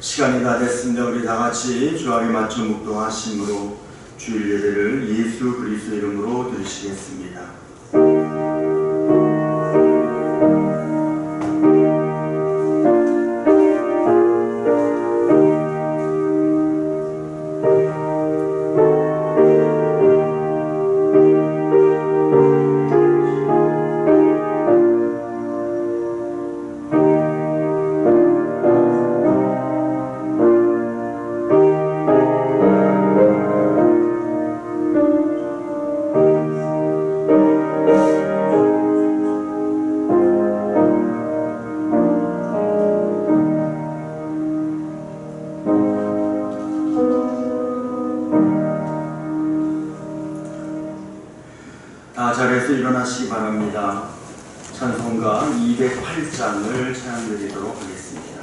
시간이 다 됐습니다. 우리 다 같이 주안에 맞춰 묵도하심으로 주일 예배를 예수 그리스도 이름으로 드리시겠습니다. 자리에서 일어나시기 바랍니다. 찬송가 208장을 찬양드리도록 하겠습니다.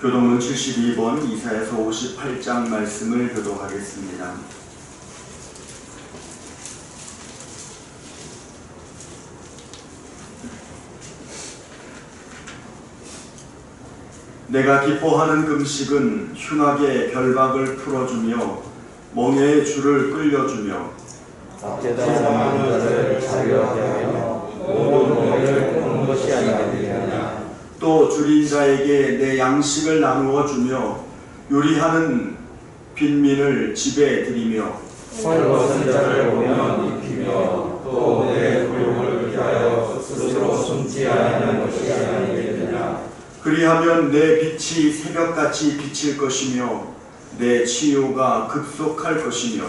교동은 72번 이사야서 58장 말씀을 교독하겠습니다. 내가 기뻐하는 금식은 흉악의 결박을 풀어주며 멍에의 줄을 끌려주며 악재당하는 자를 자유하게 하며 모든 멍에를 끄는 것이 아니겠느냐. 또 줄인 자에게 내 양식을 나누어 주며 요리하는 빈민을 집에 들이며 헐벗은 자를 보면 입히며 또 내 굴욕을 피하여 스스로 숨지 아니하는 것이 아니겠느냐. 그리하면 내 빛이 새벽같이 비칠 것이며 내 치유가 급속할 것이며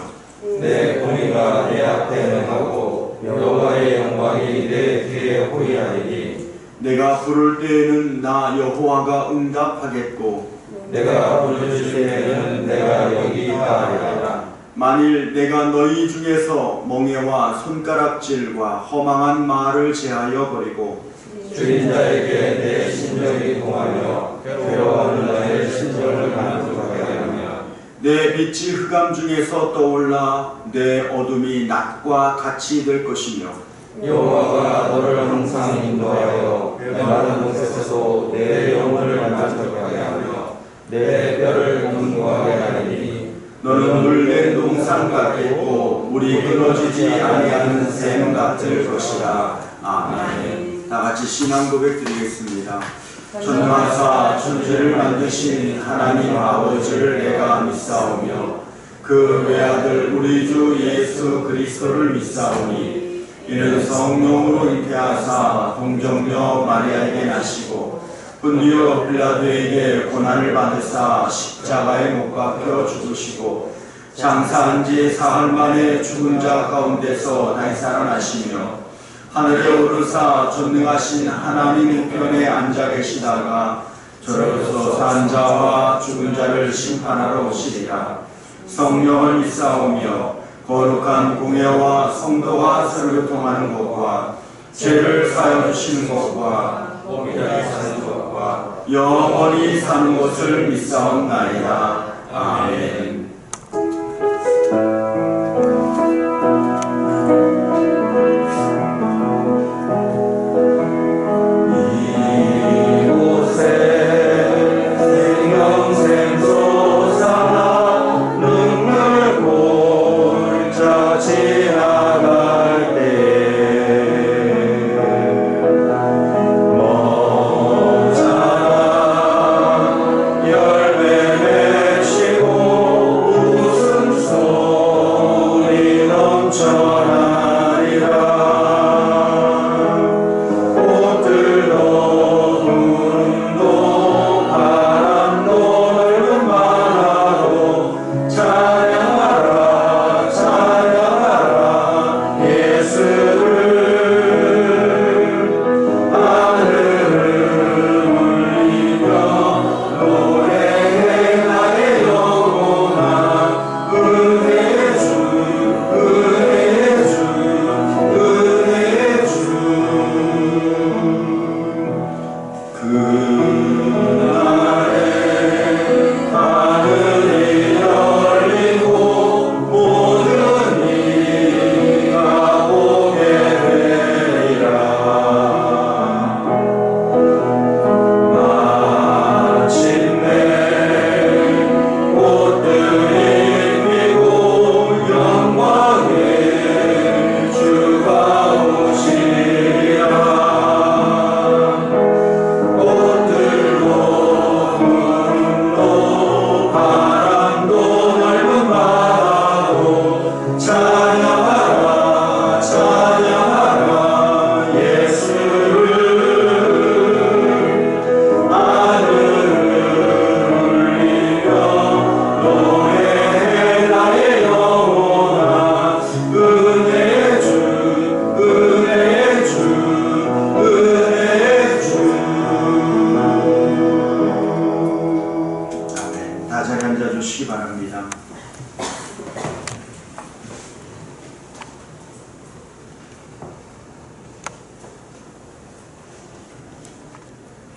내 공의가 내 앞에 능하고 여호와의 영광이 내 뒤에 호위하리니 내가 부를 때에는 나 여호와가 응답하겠고 내가 부르실 때에는 내가 여기 있다 하리라. 만일 내가 너희 중에서 멍에와 손가락질과 허망한 말을 제하여 버리고 줄인 자에게 내 심정이 동하며 괴로워하는 나의 심정을 만족하게 하며 내 빛이 흑암 중에서 떠올라 내 어둠이 낮과 같이 될 것이며 여호와가 너를 항상 인도하여 메마른 곳에서도 내 영혼을 만족하게 하며 내 뼈를 견고하게 하리니 너는 물된 동산 같겠고 물이 끊어지지 아니하는 샘 같을 것이라. 아멘. 다같이 신앙 고백 드리겠습니다. 전능하사 천지를 만드신 하나님 아버지를 내가 믿사오며 그 외아들 우리 주 예수 그리스도를 믿사오니 이는 성령으로 잉태하사 동정녀 마리아에게 나시고 본디오 빌라도에게 고난을 받으사 십자가에 못 박혀 죽으시고 장사한 지 사흘 만에 죽은 자 가운데서 다시 살아나시며 하늘에 오르사 전능하신 하나님 우편에 앉아 계시다가 저로서 산 자와 죽은 자를 심판하러 오시리라. 성령을 믿사오며 거룩한 공예와 성도와 서로 교통하는 것과 죄를 사하여 주시는 것과 몸이라 사는 것과 영원히 사는 것을 믿사옵나이다. 아멘.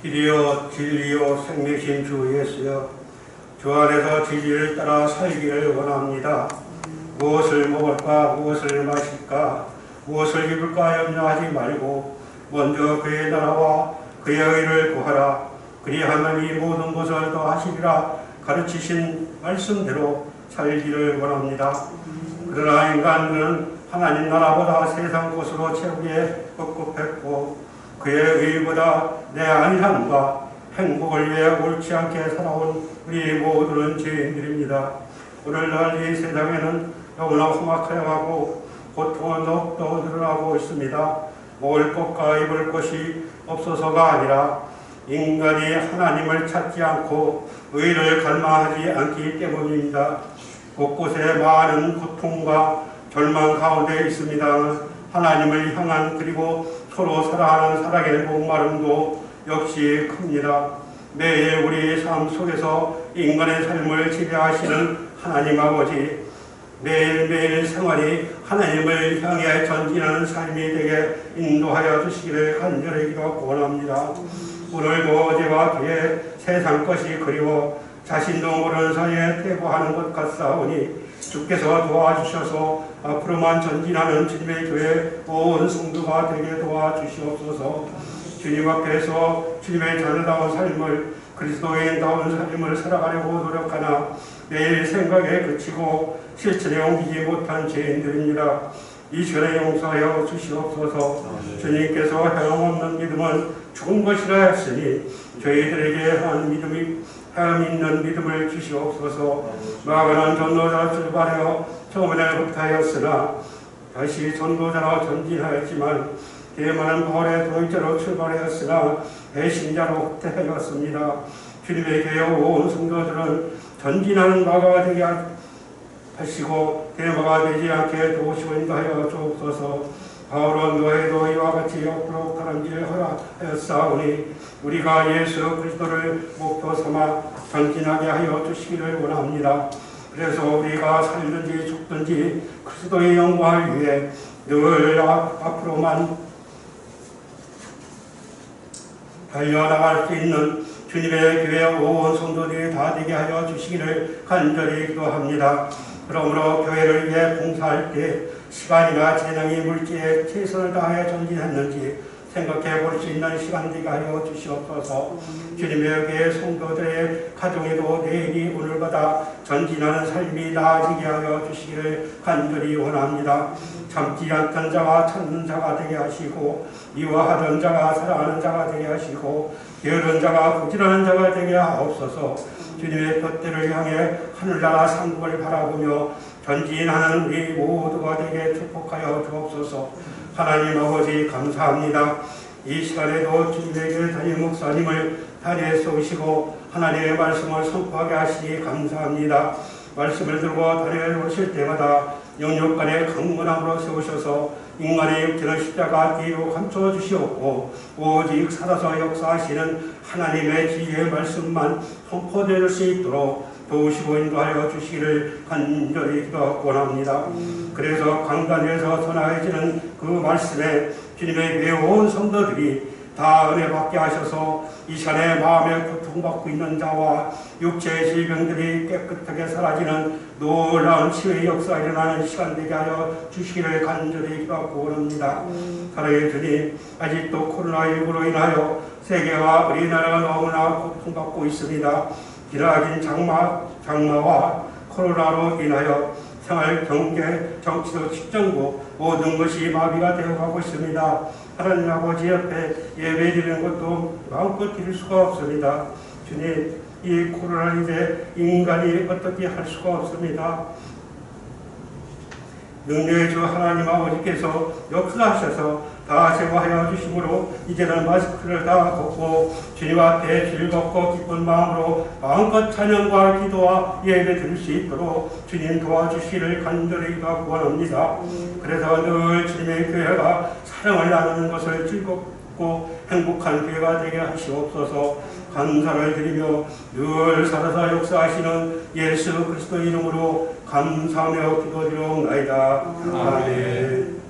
길이요 진리요 생명이신 주 예수여, 주 안에서 진리를 따라 살기를 원합니다. 무엇을 먹을까 무엇을 마실까 무엇을 입을까 염려하지 말고 먼저 그의 나라와 그의 의를 구하라. 그리하면 이 모든 것을 더하시리라 가르치신 말씀대로 살기를 원합니다. 그러나 인간은 하나님 나라보다 세상 것으로 채우기에 급급했고 그의 의보다 내 안일함과 행복을 위해 옳지 않게 살아온 우리 모두는 죄인들입니다. 오늘날 이 세상에는 너무나 험악하여가고 고통은 더욱더 늘어나고 있습니다. 먹을 것과 입을 것이 없어서가 아니라 인간이 하나님을 찾지 않고 의를 갈망하지 않기 때문입니다. 곳곳에 많은 고통과 절망 가운데 있습니다. 하나님을 향한 그리고 서로 사랑하는 사랑의 목마름도 역시 큽니다. 매일 우리 삶 속에서 인간의 삶을 지배하시는 하나님 아버지, 매일매일 생활이 하나님을 향해 전진하는 삶이 되게 인도하여 주시기를 간절히 기도하고 원합니다. 오늘도 어제와 뒤에 세상 것이 그리워 자신도 모르는 사이에 퇴보하는 것 같사오니 주께서 도와주셔서 앞으로만 전진하는 주님의 교회 온 성도가 되게 도와주시옵소서. 주님 앞에서 주님의 자녀다운 삶을, 그리스도인다운 삶을 살아가려고 노력하나 매일 생각에 그치고 실천에 옮기지 못한 죄인들입니다. 이 시간에 용서하여 주시옵소서. 주님께서 헤엄없는 믿음은 죽은 것이라 했으니 저희들에게 한 믿음이 햄 있는 믿음을 주시옵소서. 마가는 전도자 출발하여 처음에는 흑타였으나 다시 전도자로 전진하였지만 대만은 바울의 도의자로 출발하였으나 배신자로 흑태하였습니다. 주님의 교회 온 성도들은 전진하는 마가가 되게 하시고 대마가 되지 않게 도우시고 인도하여 주옵소서. 바울은 너희도 이와 같이 옆으로 가는 길을 허락하였사오니 우리가 예수 그리스도를 목표 삼아 전진하게 하여 주시기를 원합니다. 그래서 우리가 살든지 죽든지 그리스도의 영광을 위해 늘 앞으로만 달려나갈 수 있는 주님의 교회 온 성도들이 다 되게 하여 주시기를 간절히 기도합니다. 그러므로 교회를 위해 봉사할 때 시간이나 재능이 물질에 최선을 다하여 전진했는지 생각해 볼 수 있는 시간 되게 하여 주시옵소서. 주님의 교회 성도들의 가정에도 내일이 오늘보다 전진하는 삶이 나아지게 하여 주시기를 간절히 원합니다. 참지 않던 자가 참는 자가 되게 하시고 미워하던 자가 사랑하는 자가 되게 하시고 게으른 자가 부지런한 자가 되게 하옵소서. 주님의 뜻대를 향해 하늘나라 상국을 바라보며 전진하는 우리 모두가 되게 축복하여 주옵소서. 하나님 아버지 감사합니다. 이 시간에도 주님의 교회 담임 목사님을 자리에 세우시고 하나님의 말씀을 선포하게 하시니 감사합니다. 말씀을 들고 자리에 오실 때마다 영육간의 강건함으로 세우셔서 인간의 육체는 십자가 뒤로 감춰 주시옵고 오직 살아서 역사하시는 하나님의 지혜의 말씀만 선포될 수 있도록 도우시고 인도하여 주시기를 간절히 기도원합니다. 그래서 강단에서 전하여지는 그 말씀에 주님의 교회 온 성도들이 다 은혜 받게 하셔서 이 시간에 마음에 고통받고 있는 자와 육체의 질병들이 깨끗하게 사라지는 놀라운 치유의 역사가 일어나는 시간 되게 하여 주시기를 간절히 기도하고 원합니다. 사랑의 주님, 아직도 코로나19로 인하여 세계와 우리나라가 너무나 고통받고 있습니다. 기나긴 장마와 코로나로 인하여 생활, 경제, 정치도, 직정부 모든 것이 마비가 되어가고 있습니다. 하나님 아버지 옆에 예배드리는 것도 마음껏 드릴 수가 없습니다. 주님, 이 코로나로 인해 인간이 어떻게 할 수가 없습니다. 능력의 주 하나님 아버지께서 역사하셔서 다 제거하여 주심으로 이제는 마스크를 다 벗고 주님 앞에 즐겁고 기쁜 마음으로 마음껏 찬양과 기도와 예배 드릴 수 있도록 주님 도와주시기를 간절히 원합니다. 그래서 늘 주님의 교회가 사랑을 나누는 것을 즐겁고 행복한 교회가 되게 하시옵소서. 감사를 드리며 늘 살아서 역사하시는 예수 그리스도 이름으로 감사하며 기도드리옵나이다. 아멘.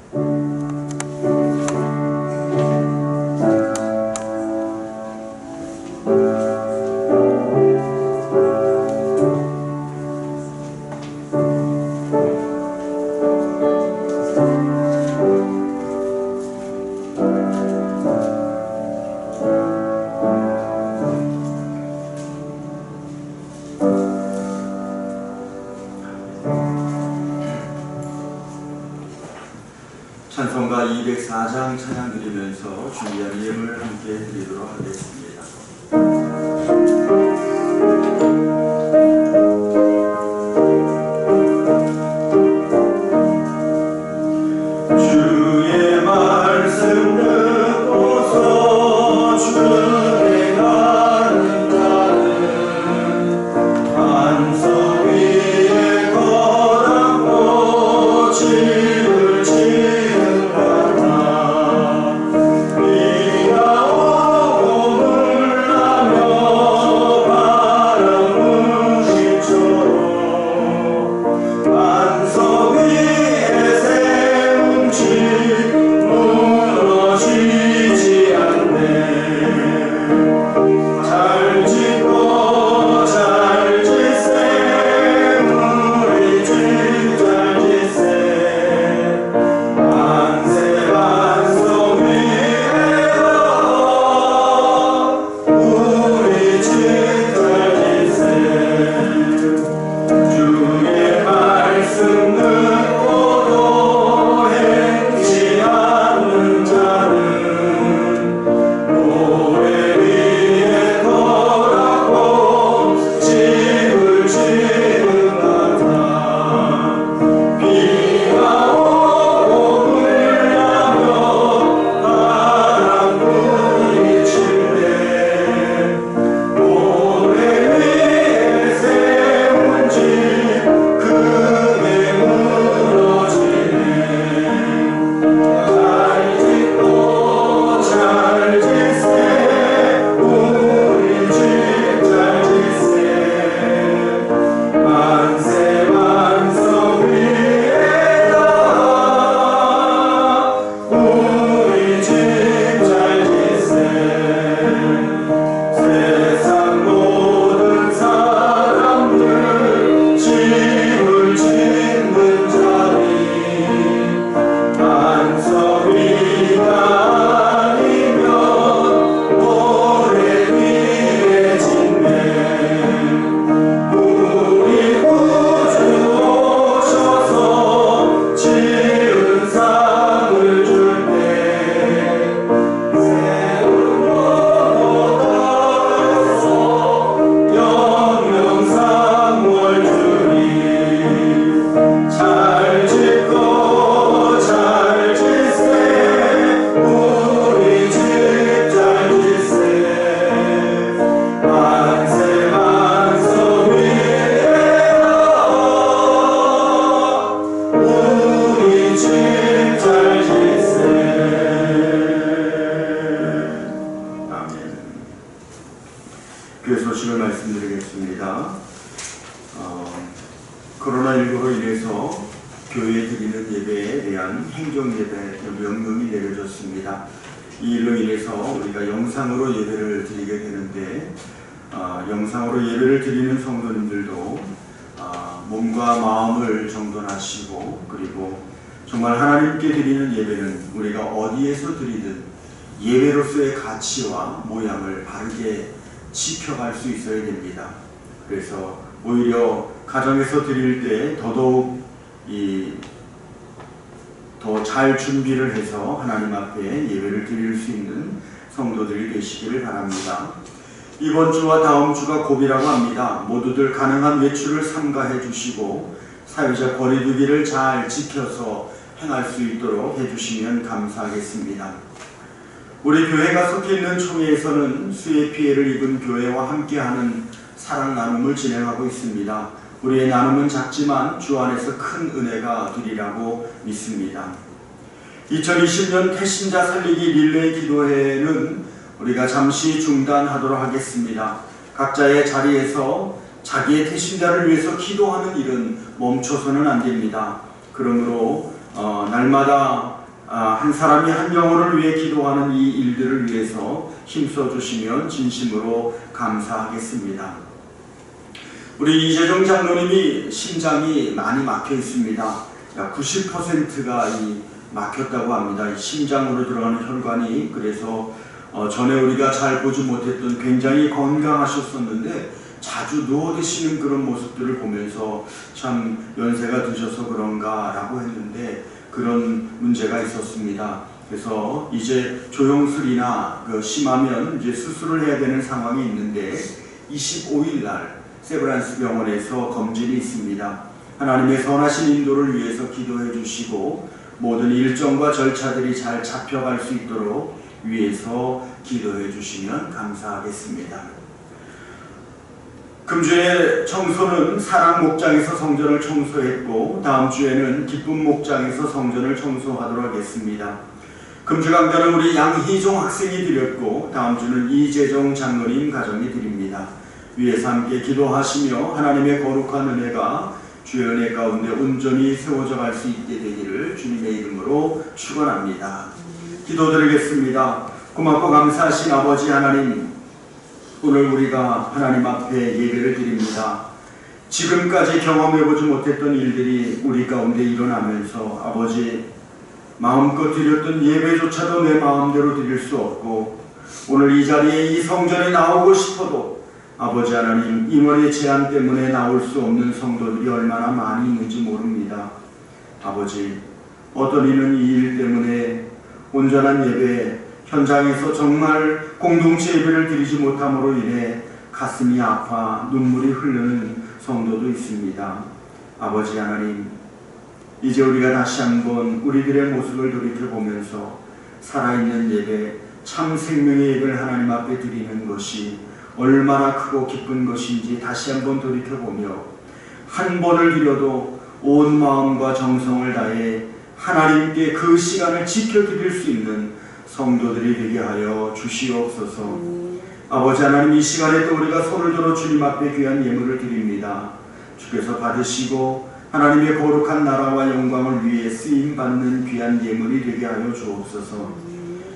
찬송가 204장 찬양 드리면서 준비한 예물 함께 드리도록 하겠습니다. 주의 말씀 듣고서 주의 가는 자는 반석 위에 거하고 집을 지으라. 비가 오고 물나며 드리는 예배에 대한 행정예배 명령이 내려졌습니다. 이 일로 인해서 우리가 영상으로 예배를 드리게 되는데 영상으로 예배를 드리는 성도님들도 몸과 마음을 정돈하시고, 그리고 정말 하나님께 드리는 예배는 우리가 어디에서 드리든 예배로서의 가치와 모양을 바르게 지켜갈 수 있어야 됩니다. 그래서 오히려 가정에서 드릴 때 더더욱 더 잘 준비를 해서 하나님 앞에 예배를 드릴 수 있는 성도들이 되시기를 바랍니다. 이번 주와 다음 주가 고비라고 합니다. 모두들 가능한 외출을 삼가해 주시고 사회적 거리두기를 잘 지켜서 행할 수 있도록 해주시면 감사하겠습니다. 우리 교회가 속해 있는 총회에서는 수해 피해를 입은 교회와 함께하는 사랑 나눔을 진행하고 있습니다. 우리의 나눔은 작지만 주 안에서 큰 은혜가 되리라고 믿습니다. 2020년 태신자 살리기 릴레이 기도회는 우리가 잠시 중단하도록 하겠습니다. 각자의 자리에서 자기의 태신자를 위해서 기도하는 일은 멈춰서는 안 됩니다. 그러므로 날마다 한 사람이 한 영혼을 위해 기도하는 이 일들을 위해서 힘써 주시면 진심으로 감사하겠습니다. 우리 이재정 장로님이 심장이 많이 막혀 있습니다. 90%가 막혔다고 합니다. 심장으로 들어가는 혈관이. 그래서 전에 우리가 잘 보지 못했던 굉장히 건강하셨었는데 자주 누워 계시는 그런 모습들을 보면서 참 연세가 드셔서 그런가 라고 했는데 그런 문제가 있었습니다. 그래서 이제 조영술이나 심하면 이제 수술을 해야 되는 상황이 있는데 25일 날 세브란스 병원에서 검진이 있습니다. 하나님의 선하신 인도를 위해서 기도해 주시고 모든 일정과 절차들이 잘 잡혀갈 수 있도록 위해서 기도해 주시면 감사하겠습니다. 금주에 청소는 사랑 목장에서 성전을 청소했고 다음 주에는 기쁨 목장에서 성전을 청소하도록 하겠습니다. 금주 강단은 우리 양희종 학생이 드렸고 다음 주는 이재정 장로님 가정이 드립니다. 위에서 함께 기도하시며 하나님의 거룩한 은혜가 주의 은혜 가운데 온전히 세워져 갈 수 있게 되기를 주님의 이름으로 축원합니다. 기도드리겠습니다. 고맙고 감사하신 아버지 하나님, 오늘 우리가 하나님 앞에 예배를 드립니다. 지금까지 경험해보지 못했던 일들이 우리 가운데 일어나면서 아버지 마음껏 드렸던 예배조차도 내 마음대로 드릴 수 없고 오늘 이 자리에 이 성전에 나오고 싶어도 아버지 하나님 인원의 제한 때문에 나올 수 없는 성도들이 얼마나 많이 있는지 모릅니다. 아버지 어떤 이는 이 일 때문에 온전한 예배 현장에서 정말 공동체 예배를 드리지 못함으로 인해 가슴이 아파 눈물이 흐르는 성도도 있습니다. 아버지 하나님 이제 우리가 다시 한번 우리들의 모습을 돌이켜보면서 살아있는 예배 참 생명의 예배를 하나님 앞에 드리는 것이 얼마나 크고 기쁜 것인지 다시 한번 돌이켜보며 한 번을 드려도 온 마음과 정성을 다해 하나님께 그 시간을 지켜드릴 수 있는 성도들이 되게 하여 주시옵소서. 아버지 하나님 이 시간에 또 우리가 손을 들어 주님 앞에 귀한 예물을 드립니다. 주께서 받으시고 하나님의 거룩한 나라와 영광을 위해 쓰임받는 귀한 예물이 되게 하여 주옵소서.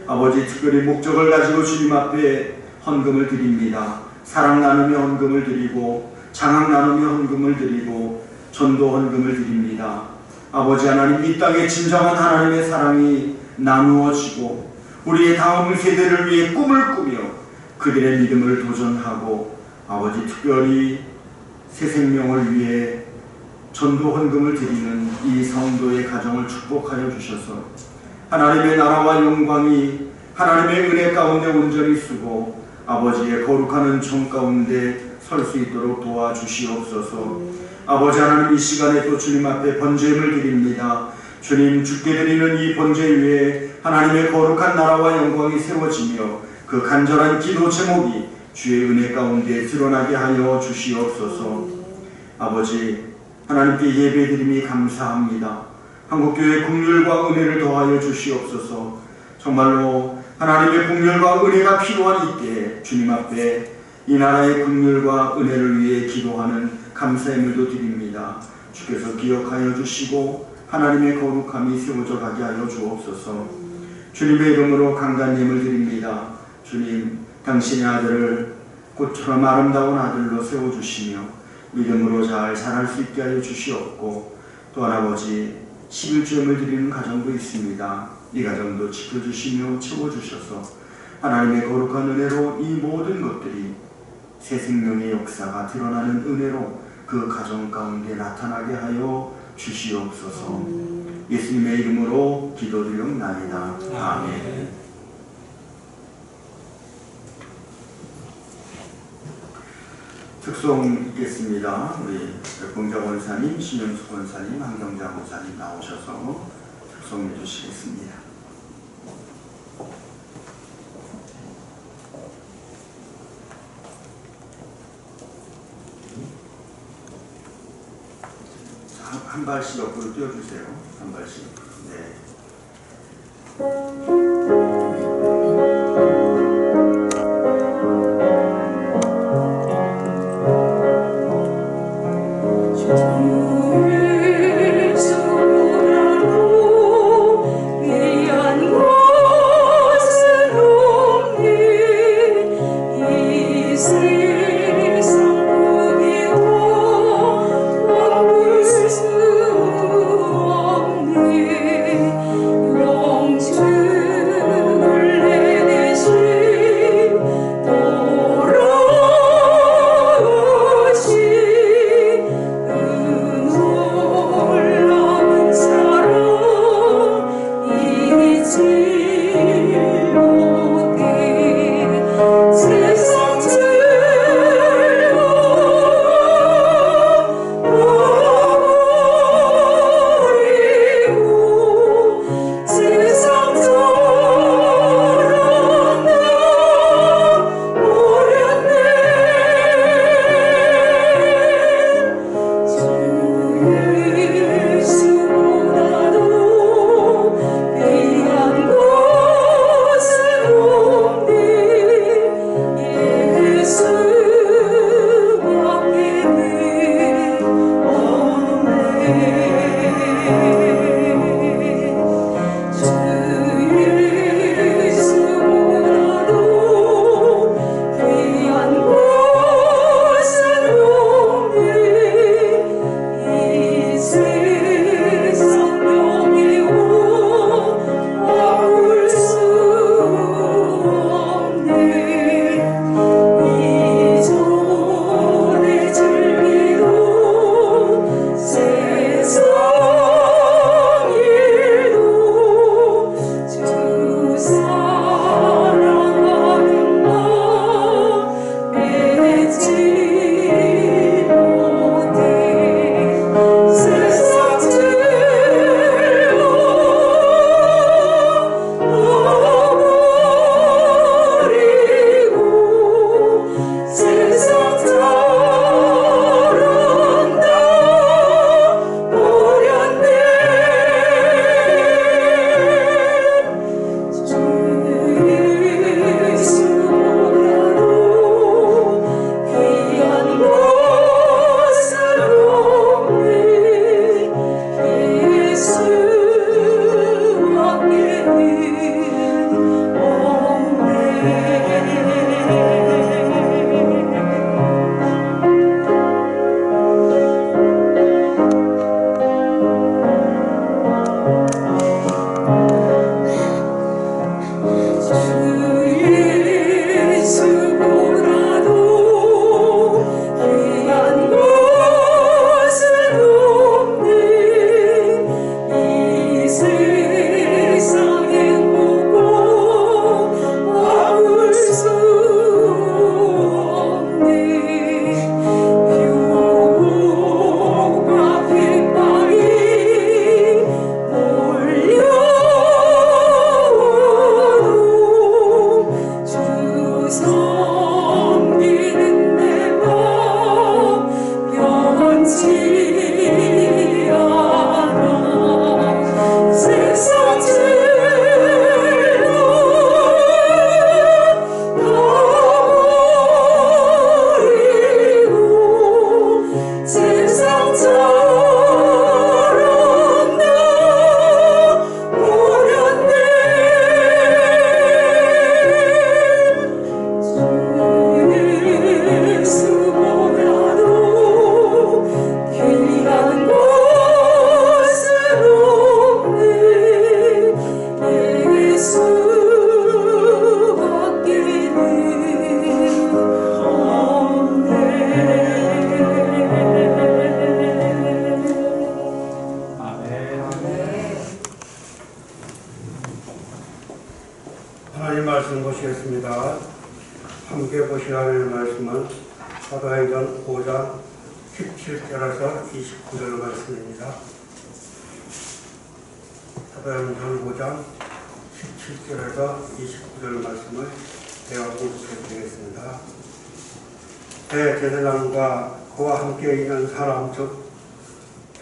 아버지 특별히 목적을 가지고 주님 앞에 헌금을 드립니다. 사랑 나누며 헌금을 드리고 장학 나누며 헌금을 드리고 전도 헌금을 드립니다. 아버지 하나님 이 땅에 진정한 하나님의 사랑이 나누어지고 우리의 다음 세대를 위해 꿈을 꾸며 그들의 믿음을 도전하고 아버지 특별히 새 생명을 위해 전도 헌금을 드리는 이 성도의 가정을 축복하여 주셔서 하나님의 나라와 영광이 하나님의 은혜 가운데 온전히 쓰고 아버지의 거룩한 은총 가운데 설 수 있도록 도와주시옵소서. 아버지 하나님 이 시간에 또 주님 앞에 번제임을 드립니다. 주님 주께 드리는 이 번제 위에 하나님의 거룩한 나라와 영광이 세워지며 그 간절한 기도 제목이 주의 은혜 가운데 드러나게 하여 주시옵소서. 아버지 하나님께 예배드림이 감사합니다. 한국교회 긍휼과 은혜를 더하여 주시옵소서. 정말로 하나님의 긍휼과 은혜가 필요한 이때에 주님 앞에 이 나라의 긍휼과 은혜를 위해 기도하는 감사의 물도 드립니다. 주께서 기억하여 주시고 하나님의 거룩함이 세워져 가게 하여 주옵소서. 주님의 이름으로 강단님을 드립니다. 주님, 당신의 아들을 꽃처럼 아름다운 아들로 세워주시며 믿음으로 잘 자랄 수 있게 하여 주시옵고, 또한 아버지 11조임을 드리는 가정도 있습니다. 이 가정도 지켜주시며 채워주셔서 하나님의 거룩한 은혜로 이 모든 것들이 새 생명의 역사가 드러나는 은혜로 그 가정 가운데 나타나게 하여 주시옵소서. 예수님의 이름으로 기도드리옵나이다. 아멘. 특송 있겠습니다. 우리 백봉자 원사님, 신영수 권사님, 한경자 목사님 나오셔서 특송해 주시겠습니다. 자, 한 발씩 옆으로 띄워주세요. 한 발씩. 네. 영주 말씀 보시겠습니다. 함께 보실 하나님의 말씀은 사도행전 5장 17절에서 29절 말씀입니다. 사도행전 5장 17절에서 29절 말씀을 제가 공독해 드리겠습니다. 대제사장과 그와 함께 있는 사람 즉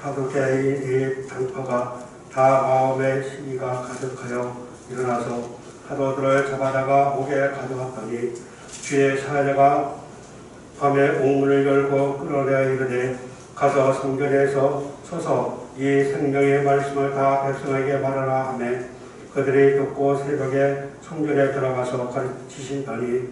사두개인의 당파가 다 마음의 시기가 가득하여 일어나서 사도들을 잡아다가 옥에 가져갔더니 주의 사자가 밤에 옥문을 열고 끌어내어 이르되 가서 성전에서 서서 이 생명의 말씀을 다 백성에게 말하라 하며 그들이 듣고 새벽에 성전에 들어가서 가르치신더니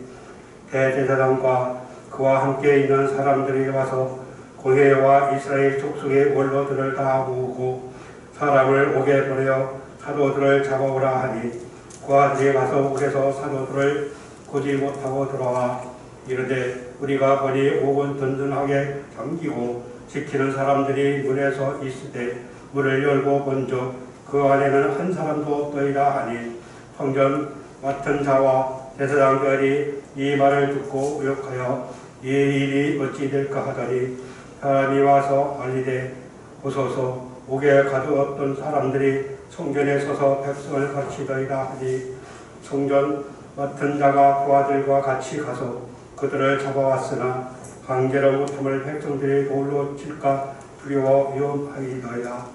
대제사장과 그와 함께 있는 사람들이 와서 고해와 이스라엘 족속의 원로들을 다 모으고 사람을 옥에 보내어 사도들을 잡아오라 하니 그 아들이 가서 옥에서 사도들을 보지 못하고 들어와 이르되 우리가 보니 옥은 든든하게 잠기고 지키는 사람들이 문에서 있으되 문을 열고 본즉 그 안에는 한 사람도 없더이다 하니 성전 맡은 자와 제사장들이 이 말을 듣고 의혹하여 이 일이 어찌 될까 하더니 사람이 와서 알리되 보소서 옥에 가두었던 사람들이 성전에 서서 백성을 가르치더이다 하니 성전 맡은 자가 그 아들과 같이 가서 그들을 잡아왔으나 강제로 못함을 백성들이 돌로 칠까 두려워 위험하이더이다.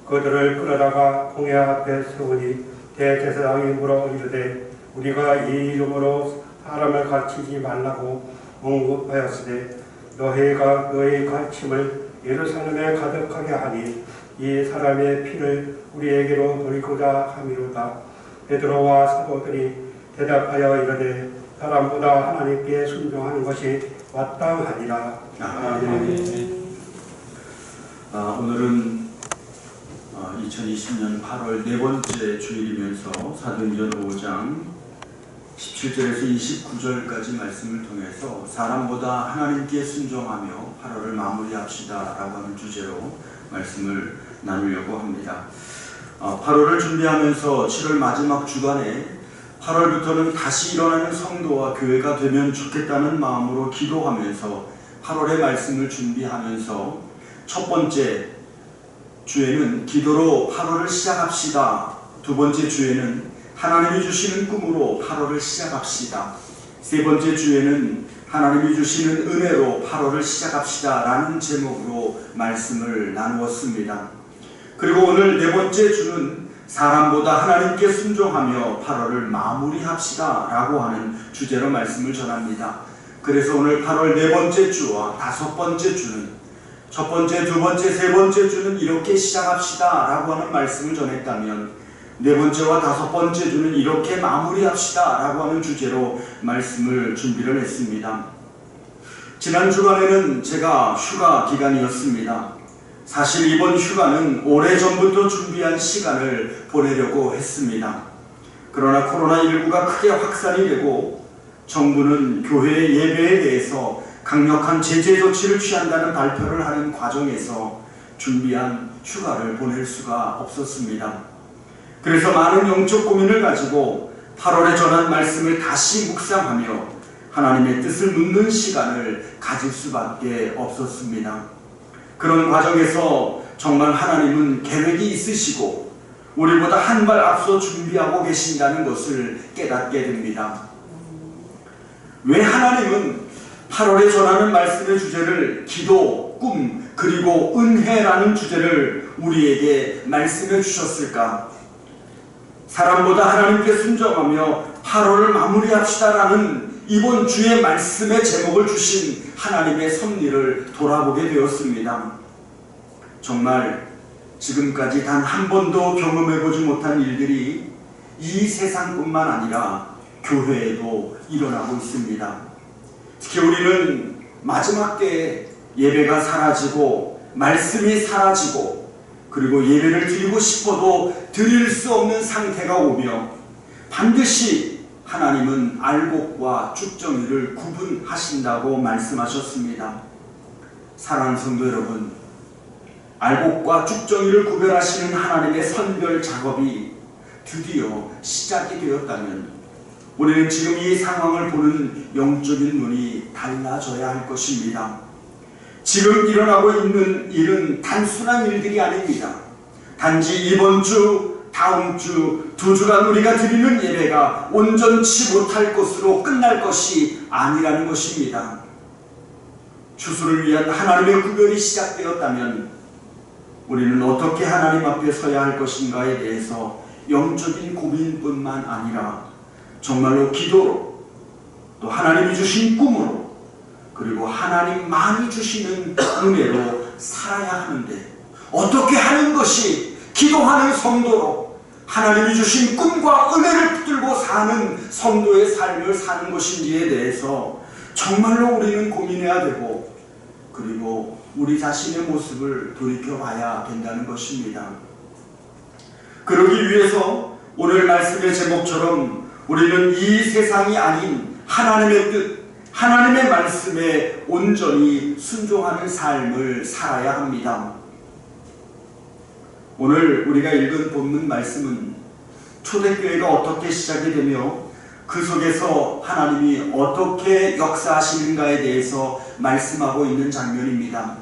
그들을 끌어다가 공회 앞에 세우니 대제사장이 물어 이르되 우리가 이 이름으로 사람을 가르치지 말라고 언급하였으되 너희가 너희 가르침을 예루살렘에 가득하게 하니 이 사람의 피를 우리에게로 돌리고자 함이로다. 베드로와 사도들이 대답하여 이르되 사람보다 하나님께 순종하는 것이 마땅하니라. 아멘. 오늘은 2020년 8월 네 번째 주일이면서 사도행전 5장 17절에서 29절까지 말씀을 통해서 사람보다 하나님께 순종하며 8월을 마무리합시다 라고 하는 주제로 말씀을 나누려고 합니다. 8월을 준비하면서 7월 마지막 주간에 8월부터는 다시 일어나는 성도와 교회가 되면 좋겠다는 마음으로 기도하면서 8월의 말씀을 준비하면서 첫 번째 주에는 기도로 8월을 시작합시다. 두 번째 주에는 하나님이 주시는 꿈으로 8월을 시작합시다. 세 번째 주에는 하나님이 주시는 은혜로 8월을 시작합시다 라는 제목으로 말씀을 나누었습니다. 그리고 오늘 네 번째 주는 사람보다 하나님께 순종하며 8월을 마무리합시다 라고 하는 주제로 말씀을 전합니다. 그래서 오늘 8월 네 번째 주와 다섯 번째 주는 첫 번째, 두 번째, 세 번째 주는 이렇게 시작합시다 라고 하는 말씀을 전했다면 네 번째와 다섯 번째 주는 이렇게 마무리합시다 라고 하는 주제로 말씀을 준비를 했습니다. 지난 주간에는 제가 휴가 기간이었습니다. 사실 이번 휴가는 오래전부터 준비한 시간을 보내려고 했습니다. 그러나 코로나19가 크게 확산이 되고 정부는 교회 예배에 대해서 강력한 제재 조치를 취한다는 발표를 하는 과정에서 준비한 휴가를 보낼 수가 없었습니다. 그래서 많은 영적 고민을 가지고 8월에 전한 말씀을 다시 묵상하며 하나님의 뜻을 묻는 시간을 가질 수밖에 없었습니다. 그런 과정에서 정말 하나님은 계획이 있으시고 우리보다 한 발 앞서 준비하고 계신다는 것을 깨닫게 됩니다. 왜 하나님은 8월에 전하는 말씀의 주제를 기도, 꿈, 그리고 은혜라는 주제를 우리에게 말씀해 주셨을까? 사람보다 하나님께 순종하며 8월을 마무리합시다라는 이번 주의 말씀의 제목을 주신 하나님의 섭리를 돌아보게 되었습니다. 정말 지금까지 단 한 번도 경험해보지 못한 일들이 이 세상뿐만 아니라 교회에도 일어나고 있습니다. 특히 우리는 마지막 때에 예배가 사라지고 말씀이 사라지고 그리고 예배를 드리고 싶어도 드릴 수 없는 상태가 오며 반드시 하나님은 알곡과 쭉정이를 구분하신다고 말씀하셨습니다. 사랑하는 성도 여러분, 알곡과 쭉정이를 구별하시는 하나님의 선별 작업이 드디어 시작이 되었다면 우리는 지금 이 상황을 보는 영적인 눈이 달라져야 할 것입니다. 지금 일어나고 있는 일은 단순한 일들이 아닙니다. 단지 이번 주, 다음 주, 2주간 우리가 드리는 예배가 온전치 못할 것으로 끝날 것이 아니라는 것입니다. 추수를 위한 하나님의 구별이 시작되었다면 우리는 어떻게 하나님 앞에 서야 할 것인가에 대해서 영적인 고민뿐만 아니라 정말로 기도로, 또 하나님이 주신 꿈으로, 그리고 하나님만이 주시는 은혜로 살아야 하는데, 어떻게 하는 것이 기도하는 성도로 하나님이 주신 꿈과 은혜를 붙들고 사는 성도의 삶을 사는 것인지에 대해서 정말로 우리는 고민해야 되고, 그리고 우리 자신의 모습을 돌이켜봐야 된다는 것입니다. 그러기 위해서 오늘 말씀의 제목처럼 우리는 이 세상이 아닌 하나님의 뜻, 하나님의 말씀에 온전히 순종하는 삶을 살아야 합니다. 오늘 우리가 읽은 본문 말씀은 초대교회가 어떻게 시작이 되며 그 속에서 하나님이 어떻게 역사하시는가에 대해서 말씀하고 있는 장면입니다.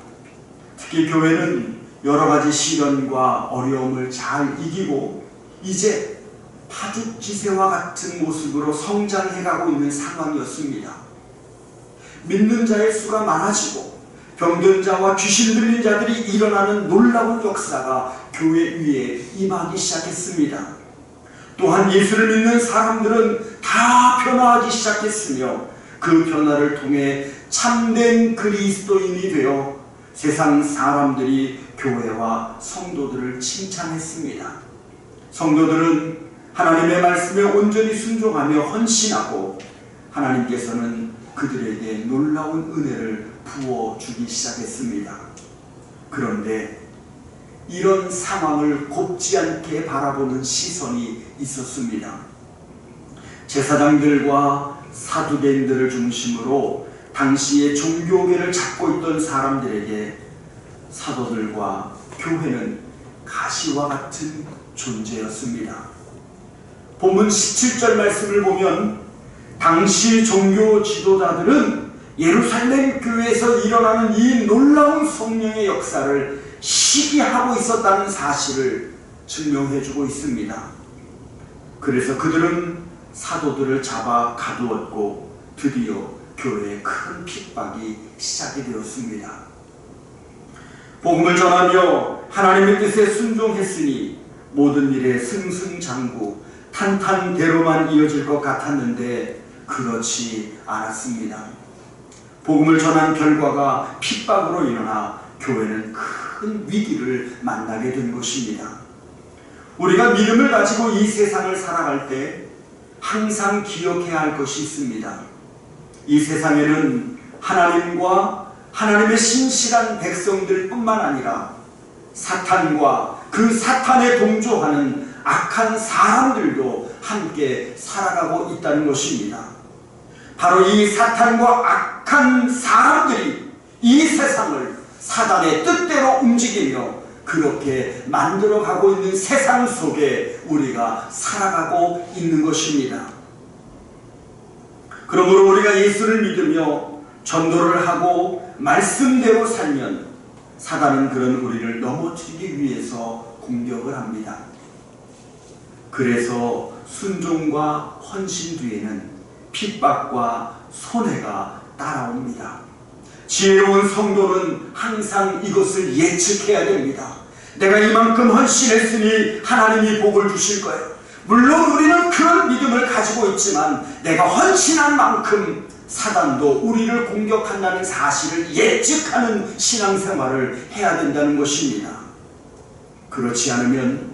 특히 교회는 여러 가지 시련과 어려움을 잘 이기고 이제 파죽지세와 같은 모습으로 성장해가고 있는 상황이었습니다. 믿는 자의 수가 많아지고 병든 자와 귀신 들린 자들이 일어나는 놀라운 역사가 교회 위에 임하기 시작했습니다. 또한 예수를 믿는 사람들은 다 변화하기 시작했으며 그 변화를 통해 참된 그리스도인이 되어 세상 사람들이 교회와 성도들을 칭찬했습니다. 성도들은 하나님의 말씀에 온전히 순종하며 헌신하고 하나님께서는 그들에게 놀라운 은혜를 부어주기 시작했습니다. 그런데 이런 상황을 곱지 않게 바라보는 시선이 있었습니다. 제사장들과 사두개인들을 중심으로 당시의 종교계를 잡고 있던 사람들에게 사도들과 교회는 가시와 같은 존재였습니다. 본문 17절 말씀을 보면 당시 종교 지도자들은 예루살렘 교회에서 일어나는 이 놀라운 성령의 역사를 시기하고 있었다는 사실을 증명해주고 있습니다. 그래서 그들은 사도들을 잡아 가두었고 드디어 교회에 큰 핍박이 시작이 되었습니다. 복음을 전하며 하나님의 뜻에 순종했으니 모든 일에 승승장구 탄탄대로만 이어질 것 같았는데 그렇지 않았습니다. 복음을 전한 결과가 핍박으로 일어나 교회는 큰 위기를 만나게 된 것입니다. 우리가 믿음을 가지고 이 세상을 살아갈 때 항상 기억해야 할 것이 있습니다. 이 세상에는 하나님과 하나님의 신실한 백성들 뿐만 아니라 사탄과 그 사탄에 동조하는 악한 사람들도 함께 살아가고 있다는 것입니다. 바로 이 사탄과 악한 사람들이 이 세상을 사단의 뜻대로 움직이며 그렇게 만들어가고 있는 세상 속에 우리가 살아가고 있는 것입니다. 그러므로 우리가 예수를 믿으며 전도를 하고 말씀대로 살면 사단은 그런 우리를 넘어뜨리기 위해서 공격을 합니다. 그래서 순종과 헌신 뒤에는 핍박과 손해가 따라옵니다. 지혜로운 성도는 항상 이것을 예측해야 됩니다. 내가 이만큼 헌신했으니 하나님이 복을 주실 거예요. 물론 우리는 그런 믿음을 가지고 있지만 내가 헌신한 만큼 사단도 우리를 공격한다는 사실을 예측하는 신앙생활을 해야 된다는 것입니다. 그렇지 않으면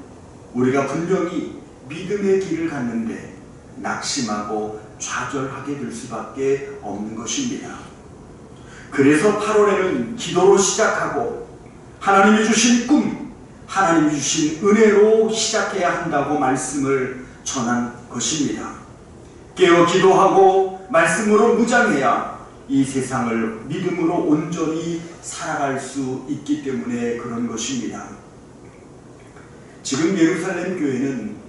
우리가 분명히 믿음의 길을 갔는데 낙심하고 좌절하게 될 수밖에 없는 것입니다. 그래서 8월에는 기도로 시작하고 하나님이 주신 꿈, 하나님이 주신 은혜로 시작해야 한다고 말씀을 전한 것입니다. 깨어 기도하고 말씀으로 무장해야 이 세상을 믿음으로 온전히 살아갈 수 있기 때문에 그런 것입니다. 지금 예루살렘 교회는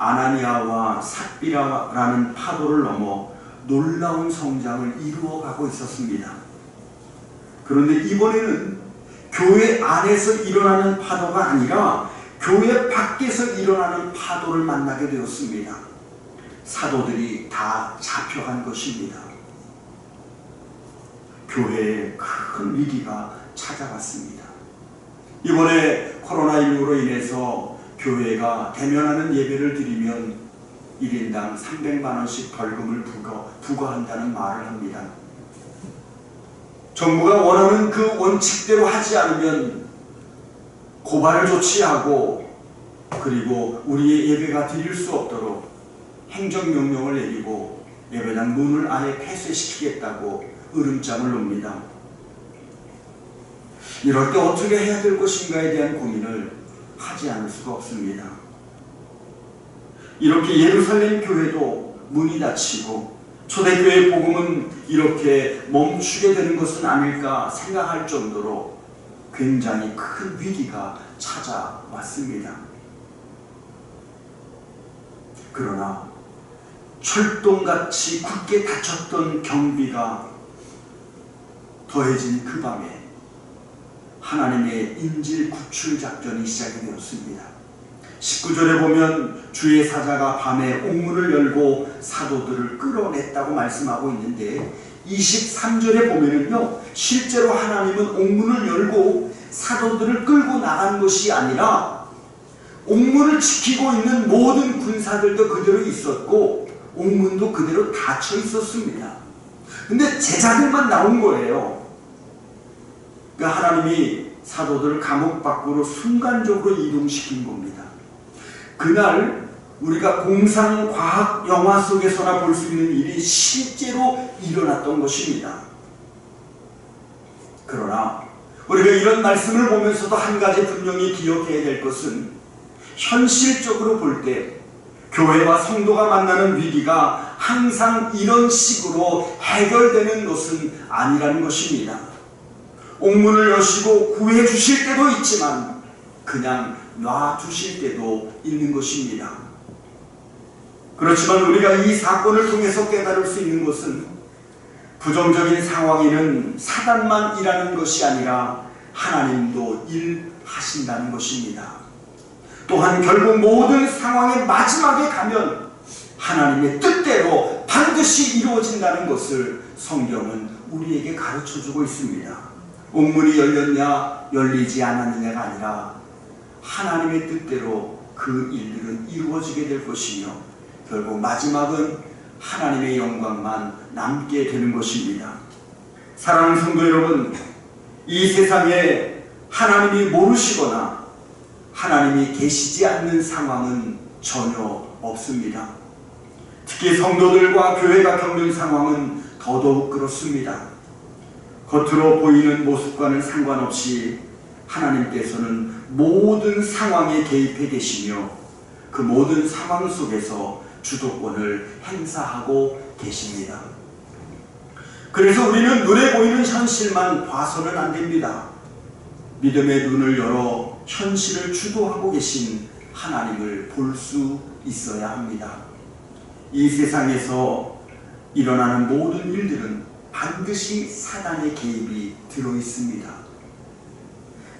아나니아와 삽비라라는 파도를 넘어 놀라운 성장을 이루어가고 있었습니다. 그런데 이번에는 교회 안에서 일어나는 파도가 아니라 교회 밖에서 일어나는 파도를 만나게 되었습니다. 사도들이 다 잡혀간 것입니다. 교회에 큰 위기가 찾아왔습니다. 이번에 코로나19로 인해서 교회가 대면하는 예배를 드리면 1인당 300만 원씩 벌금을 부과한다는 말을 합니다. 정부가 원하는 그 원칙대로 하지 않으면 고발을 조치하고 그리고 우리의 예배가 드릴 수 없도록 행정명령을 내리고 예배당 문을 아예 폐쇄시키겠다고 으름장을 놓습니다. 이럴 때 어떻게 해야 될 것인가에 대한 고민을 하지 않을 수가 없습니다. 이렇게 예루살렘 교회도 문이 닫히고 초대교회 복음은 이렇게 멈추게 되는 것은 아닐까 생각할 정도로 굉장히 큰 위기가 찾아왔습니다. 그러나 철동같이 굳게 닫혔던 경비가 더해진 그 밤에 하나님의 인질 구출 작전이 시작이 되었습니다. 19절에 보면 주의 사자가 밤에 옥문을 열고 사도들을 끌어냈다고 말씀하고 있는데 23절에 보면은요, 실제로 하나님은 옥문을 열고 사도들을 끌고 나간 것이 아니라 옥문을 지키고 있는 모든 군사들도 그대로 있었고 옥문도 그대로 닫혀 있었습니다. 근데 제자들만 나온 거예요. 그러니까 하나님이 사도들을 감옥 밖으로 순간적으로 이동시킨 겁니다. 그날 우리가 공상과학 영화 속에서나 볼 수 있는 일이 실제로 일어났던 것입니다. 그러나 우리가 이런 말씀을 보면서도 한 가지 분명히 기억해야 될 것은 현실적으로 볼 때 교회와 성도가 만나는 위기가 항상 이런 식으로 해결되는 것은 아니라는 것입니다. 옥문을 여시고 구해 주실 때도 있지만 그냥 놔두실 때도 있는 것입니다. 그렇지만 우리가 이 사건을 통해서 깨달을 수 있는 것은 부정적인 상황에는 사단만 일하는 것이 아니라 하나님도 일하신다는 것입니다. 또한 결국 모든 상황의 마지막에 가면 하나님의 뜻대로 반드시 이루어진다는 것을 성경은 우리에게 가르쳐주고 있습니다. 옥문이 열렸냐 열리지 않았느냐가 아니라 하나님의 뜻대로 그 일들은 이루어지게 될 것이며 결국 마지막은 하나님의 영광만 남게 되는 것입니다. 사랑하는 성도 여러분, 이 세상에 하나님이 모르시거나 하나님이 계시지 않는 상황은 전혀 없습니다. 특히 성도들과 교회가 겪는 상황은 더더욱 그렇습니다. 겉으로 보이는 모습과는 상관없이 하나님께서는 모든 상황에 개입해 계시며 그 모든 상황 속에서 주도권을 행사하고 계십니다. 그래서 우리는 눈에 보이는 현실만 봐서는 안 됩니다. 믿음의 눈을 열어 현실을 주도하고 계신 하나님을 볼 수 있어야 합니다. 이 세상에서 일어나는 모든 일들은 반드시 사단의 개입이 들어있습니다.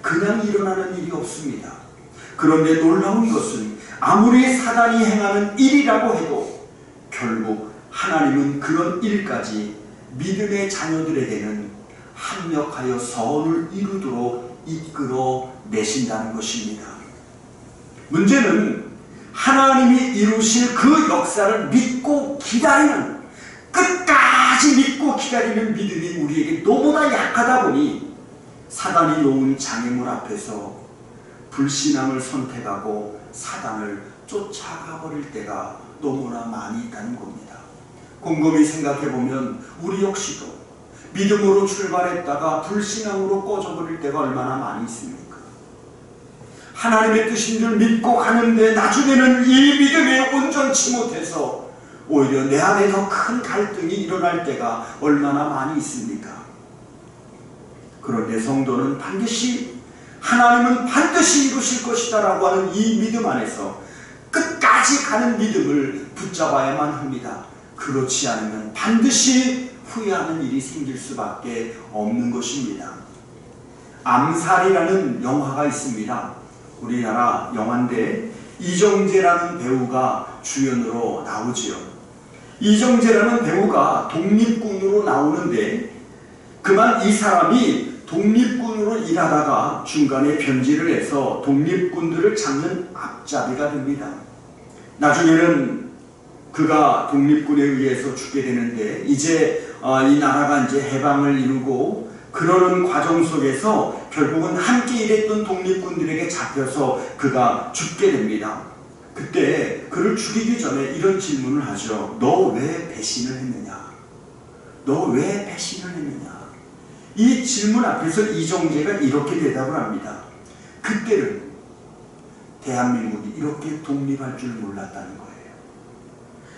그냥 일어나는 일이 없습니다. 그런데 놀라운 것은 아무리 사단이 행하는 일이라고 해도 결국 하나님은 그런 일까지 믿음의 자녀들에게는 합력하여 선을 이루도록 이끌어 내신다는 것입니다. 문제는 하나님이 이루실 그 역사를 믿고 기다리는, 끝까지 믿고 기다리는 믿음이 우리에게 너무나 약하다 보니 사단이 놓은 장애물 앞에서 불신앙을 선택하고 사단을 쫓아가 버릴 때가 너무나 많이 있다는 겁니다. 곰곰이 생각해보면 우리 역시도 믿음으로 출발했다가 불신앙으로 꺼져버릴 때가 얼마나 많이 있습니까? 하나님의 뜻인 줄 믿고 가는데 나중에는 이 믿음에 온전치 못해서 오히려 내 안에 더 큰 갈등이 일어날 때가 얼마나 많이 있습니까? 그런데 성도는 반드시, 하나님은 반드시 이루실 것이다 라고 하는 이 믿음 안에서 끝까지 끝까지 가는 믿음을 붙잡아야만 합니다. 그렇지 않으면 반드시 후회하는 일이 생길 수밖에 없는 것입니다. 암살이라는 영화가 있습니다. 우리나라 영화인데 이정재라는 배우가 주연으로 나오지요. 이정재라는 배우가 독립군으로 나오는데 그만 이 사람이 독립군으로 일하다가 중간에 변질을 해서 독립군들을 잡는 앞잡이가 됩니다. 나중에는 그가 독립군에 의해서 죽게 되는데 이제 이 나라가 이제 해방을 이루고 그러는 과정 속에서 결국은 함께 일했던 독립군들에게 잡혀서 그가 죽게 됩니다. 그때 그를 죽이기 전에 이런 질문을 하죠. 너 왜 배신을 했느냐? 너 왜 배신을 했느냐? 이 질문 앞에서 이정재가 이렇게 대답을 합니다. 그때는 대한민국이 이렇게 독립할 줄 몰랐다는 거예요.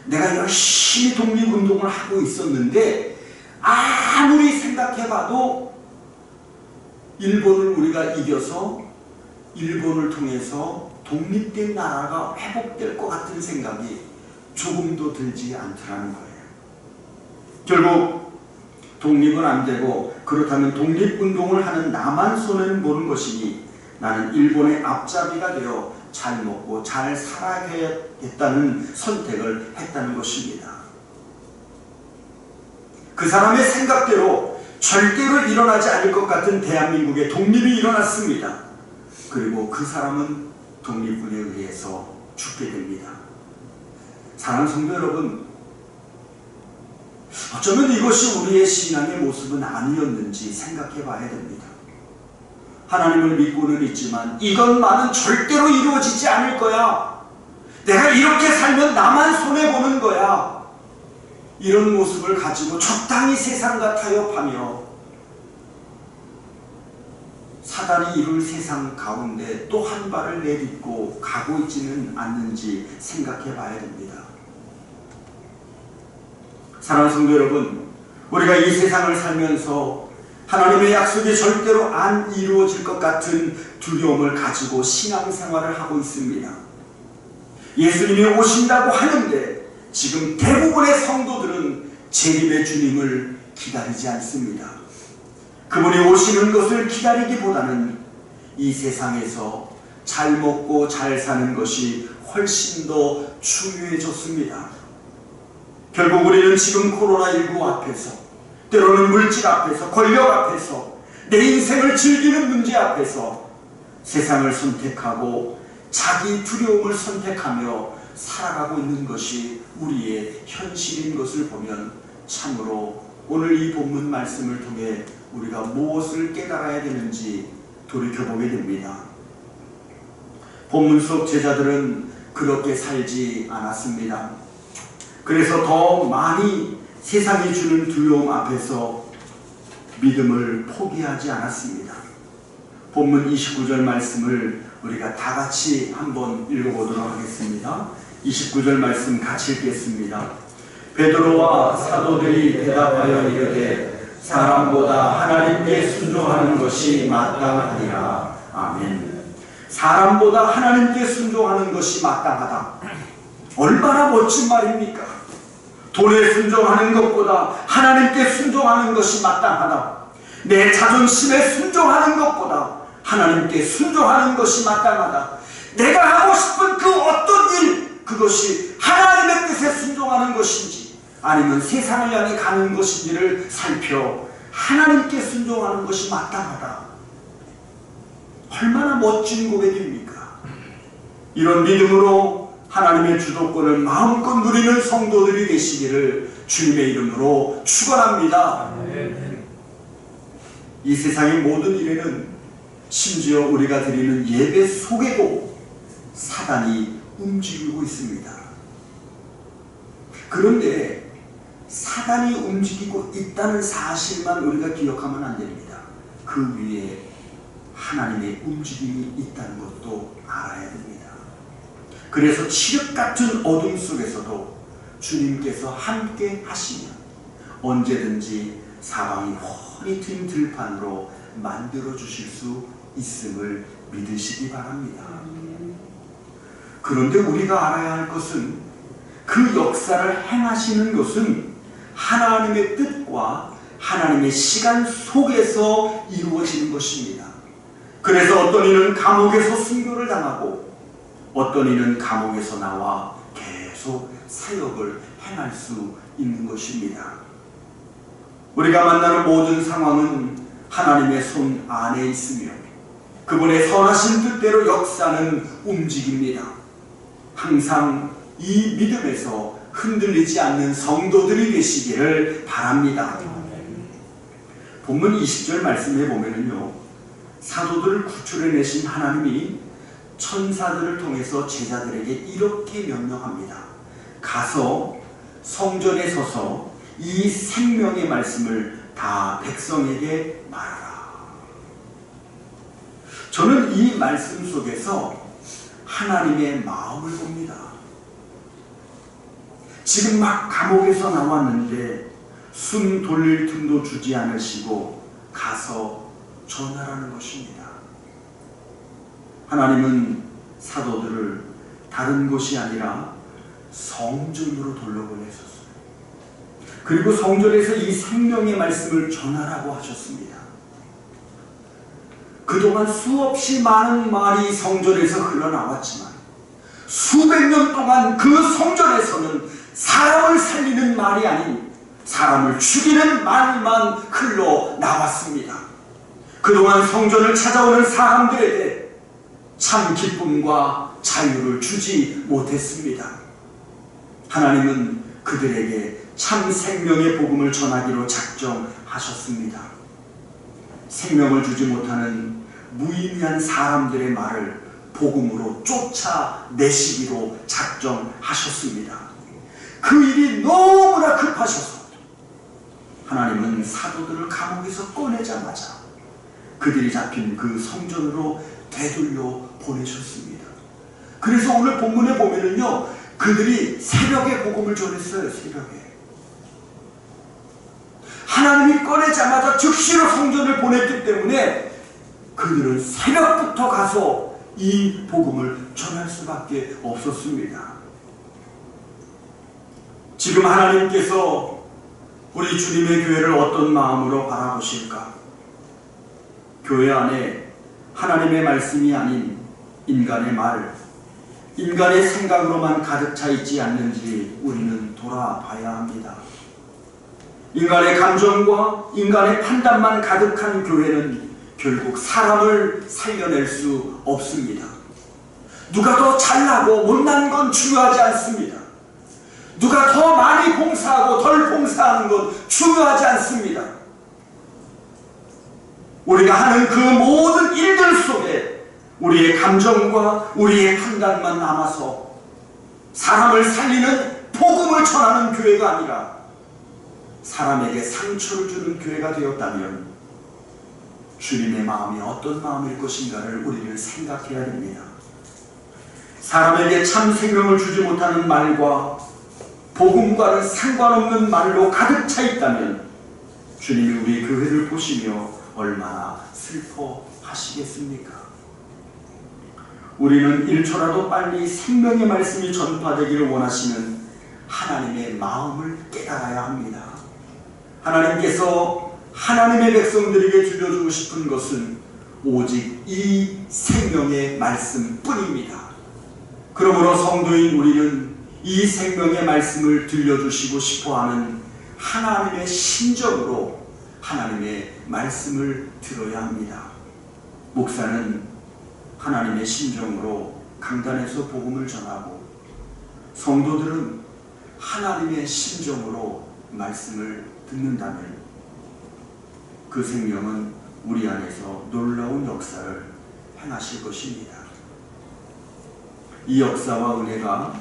내가 열심히 독립운동을 하고 있었는데 아무리 생각해봐도 일본을 우리가 이겨서 일본을 통해서 독립된 나라가 회복될 것 같은 생각이 조금도 들지 않더라는 거예요. 결국 독립은 안 되고 그렇다면 독립운동을 하는 나만 손해보는 것이니 나는 일본의 앞잡이가 되어 잘 먹고 잘 살아야겠다는 선택을 했다는 것입니다. 그 사람의 생각대로 절대로 일어나지 않을 것 같은 대한민국의 독립이 일어났습니다. 그리고 그 사람은 독립군에 의해서 죽게 됩니다. 사랑하는 성도 여러분, 어쩌면 이것이 우리의 신앙의 모습은 아니었는지 생각해 봐야 됩니다. 하나님을 믿고는 있지만 이것만은 절대로 이루어지지 않을 거야. 내가 이렇게 살면 나만 손해보는 거야. 이런 모습을 가지고 적당히 세상과 타협하며 사단이 이룰 세상 가운데 또 한 발을 내딛고 가고 있지는 않는지 생각해 봐야 됩니다. 사랑하는 성도 여러분, 우리가 이 세상을 살면서 하나님의 약속이 절대로 안 이루어질 것 같은 두려움을 가지고 신앙생활을 하고 있습니다. 예수님이 오신다고 하는데 지금 대부분의 성도들은 재림의 주님을 기다리지 않습니다. 그분이 오시는 것을 기다리기보다는 이 세상에서 잘 먹고 잘 사는 것이 훨씬 더 중요해졌습니다. 결국 우리는 지금 코로나19 앞에서, 때로는 물질 앞에서, 권력 앞에서, 내 인생을 즐기는 문제 앞에서 세상을 선택하고 자기 두려움을 선택하며 살아가고 있는 것이 우리의 현실인 것을 보면 참으로 오늘 이 본문 말씀을 통해 우리가 무엇을 깨달아야 되는지 돌이켜보게 됩니다. 본문 속 제자들은 그렇게 살지 않았습니다. 그래서 더 많이 세상이 주는 두려움 앞에서 믿음을 포기하지 않았습니다. 본문 29절 말씀을 우리가 다 같이 한번 읽어보도록 하겠습니다. 29절 말씀 같이 읽겠습니다. 베드로와 사도들이 대답하여 이르되 사람보다 하나님께 순종하는 것이 마땅하니라. 아멘. 사람보다 하나님께 순종하는 것이 마땅하다. 얼마나 멋진 말입니까? 돈에 순종하는 것보다 하나님께 순종하는 것이 마땅하다. 내 자존심에 순종하는 것보다 하나님께 순종하는 것이 마땅하다. 내가 하고 싶은 그 어떤 일, 그것이 하나님의 뜻에 순종하는 것인지 아니면 세상을 향해 가는 것인지를 살펴 하나님께 순종하는 것이 마땅하다. 얼마나 멋진 고백입니까? 이런 믿음으로 하나님의 주도권을 마음껏 누리는 성도들이 되시기를 주님의 이름으로 축원합니다. 이 세상의 모든 일에는 심지어 우리가 드리는 예배 속에도 사단이 움직이고 있습니다. 그런데 사단이 움직이고 있다는 사실만 우리가 기억하면 안 됩니다. 그 위에 하나님의 움직임이 있다는 것도 알아야 됩니다. 그래서 칠흑 같은 어둠 속에서도 주님께서 함께 하시면 언제든지 사방이 훤히 트인 들판으로 만들어 주실 수 있음을 믿으시기 바랍니다. 그런데 우리가 알아야 할 것은 그 역사를 행하시는 것은 하나님의 뜻과 하나님의 시간 속에서 이루어지는 것입니다. 그래서 어떤 이는 감옥에서 순교를 당하고 어떤 이는 감옥에서 나와 계속 사역을 행할 수 있는 것입니다. 우리가 만나는 모든 상황은 하나님의 손 안에 있으며 그분의 선하신 뜻대로 역사는 움직입니다. 항상 이 믿음에서 흔들리지 않는 성도들이 되시기를 바랍니다. 본문 20절 말씀에 보면은요, 사도들을 구출해내신 하나님이 천사들을 통해서 제자들에게 이렇게 명령합니다. 가서 성전에 서서 이 생명의 말씀을 다 백성에게 말하라. 저는 이 말씀 속에서 하나님의 마음을 봅니다. 지금 막 감옥에서 나왔는데 숨 돌릴 틈도 주지 않으시고 가서 전하라는 것입니다. 하나님은 사도들을 다른 곳이 아니라 성전으로 돌려보내셨어요. 그리고 성전에서 이 생명의 말씀을 전하라고 하셨습니다. 그동안 수없이 많은 말이 성전에서 흘러나왔지만 수백 년 동안 그 성전에서는 사람을 살리는 말이 아닌 사람을 죽이는 말만 흘러나왔습니다. 그동안 성전을 찾아오는 사람들에게 참 기쁨과 자유를 주지 못했습니다. 하나님은 그들에게 참 생명의 복음을 전하기로 작정하셨습니다. 생명을 주지 못하는 무의미한 사람들의 말을 복음으로 쫓아내시기로 작정하셨습니다. 그 일이 너무나 급하셔서 하나님은 사도들을 감옥에서 꺼내자마자 그들이 잡힌 그 성전으로 되돌려 보내셨습니다. 그래서 오늘 본문에 보면은요, 그들이 새벽에 복음을 전했어요. 새벽에 하나님이 꺼내자마자 즉시로 성전을 보냈기 때문에 그들은 새벽부터 가서 이 복음을 전할 수밖에 없었습니다. 지금 하나님께서 우리 주님의 교회를 어떤 마음으로 바라보실까? 교회 안에 하나님의 말씀이 아닌 인간의 말, 인간의 생각으로만 가득 차 있지 않는지 우리는 돌아봐야 합니다. 인간의 감정과 인간의 판단만 가득한 교회는 결국 사람을 살려낼 수 없습니다. 누가 더 잘나고 못난 건 중요하지 않습니다. 누가 더 많이 봉사하고 덜 봉사하는 건 중요하지 않습니다. 우리가 하는 그 모든 일들 속에 우리의 감정과 우리의 판단만 남아서 사람을 살리는 복음을 전하는 교회가 아니라 사람에게 상처를 주는 교회가 되었다면 주님의 마음이 어떤 마음일 것인가를 우리는 생각해야 됩니다. 사람에게 참 생명을 주지 못하는 말과 복음과는 상관없는 말로 가득 차 있다면 주님이 우리 교회를 보시며 얼마나 슬퍼하시겠습니까? 우리는 1초라도 빨리 생명의 말씀이 전파되기를 원하시는 하나님의 마음을 깨달아야 합니다. 하나님께서 하나님의 백성들에게 들려주고 싶은 것은 오직 이 생명의 말씀뿐입니다. 그러므로 성도인 우리는 이 생명의 말씀을 들려주시고 싶어하는 하나님의 심정으로 하나님의 말씀을 들어야 합니다. 목사는 하나님의 심정으로 강단에서 복음을 전하고 성도들은 하나님의 심정으로 말씀을 듣는다면 그 생명은 우리 안에서 놀라운 역사를 행하실 것입니다. 이 역사와 은혜가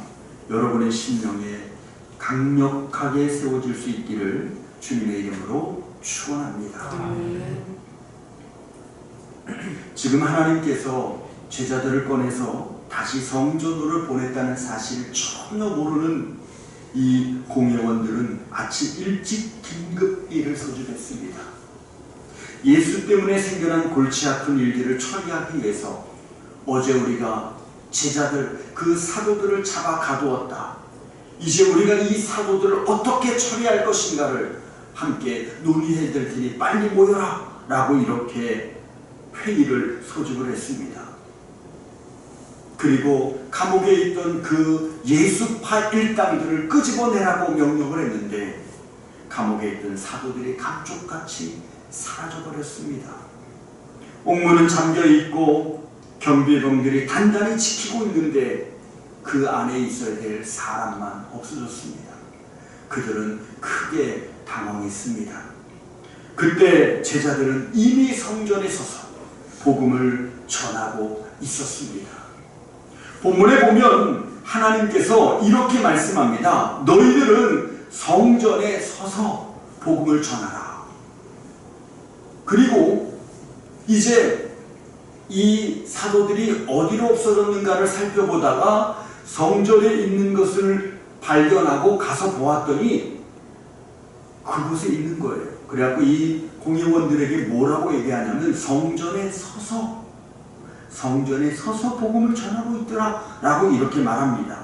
여러분의 심령에 강력하게 세워질 수 있기를 주님의 이름으로 축원합니다. 지금 하나님께서 제자들을 꺼내서 다시 성전으로 보냈다는 사실을 전혀 모르는 이 공회원들은 아침 일찍 긴급 일을 소집했습니다. 예수 때문에 생겨난 골치 아픈 일들을 처리하기 위해서 어제 우리가 제자들, 그 사도들을 잡아 가두었다. 이제 우리가 이 사도들을 어떻게 처리할 것인가를 함께 논의해야 될 테니 빨리 모여라 라고 이렇게 회의를 소집을 했습니다. 그리고 감옥에 있던 그 예수파 일당들을 끄집어내라고 명령을 했는데 감옥에 있던 사도들이 감쪽같이 사라져버렸습니다. 옥문은 잠겨있고 경비병들이 단단히 지키고 있는데 그 안에 있어야 될 사람만 없어졌습니다. 그들은 크게 당황했습니다. 그때 제자들은 이미 성전에 서서 복음을 전하고 있었습니다. 본문에 보면 하나님께서 이렇게 말씀합니다. 너희들은 성전에 서서 복음을 전하라. 그리고 이제 이 사도들이 어디로 없어졌는가를 살펴보다가 성전에 있는 것을 발견하고 가서 보았더니 그곳에 있는 거예요. 그래갖고 이 공회원들에게 뭐라고 얘기하냐면 성전에 서서 복음을 전하고 있더라 라고 이렇게 말합니다.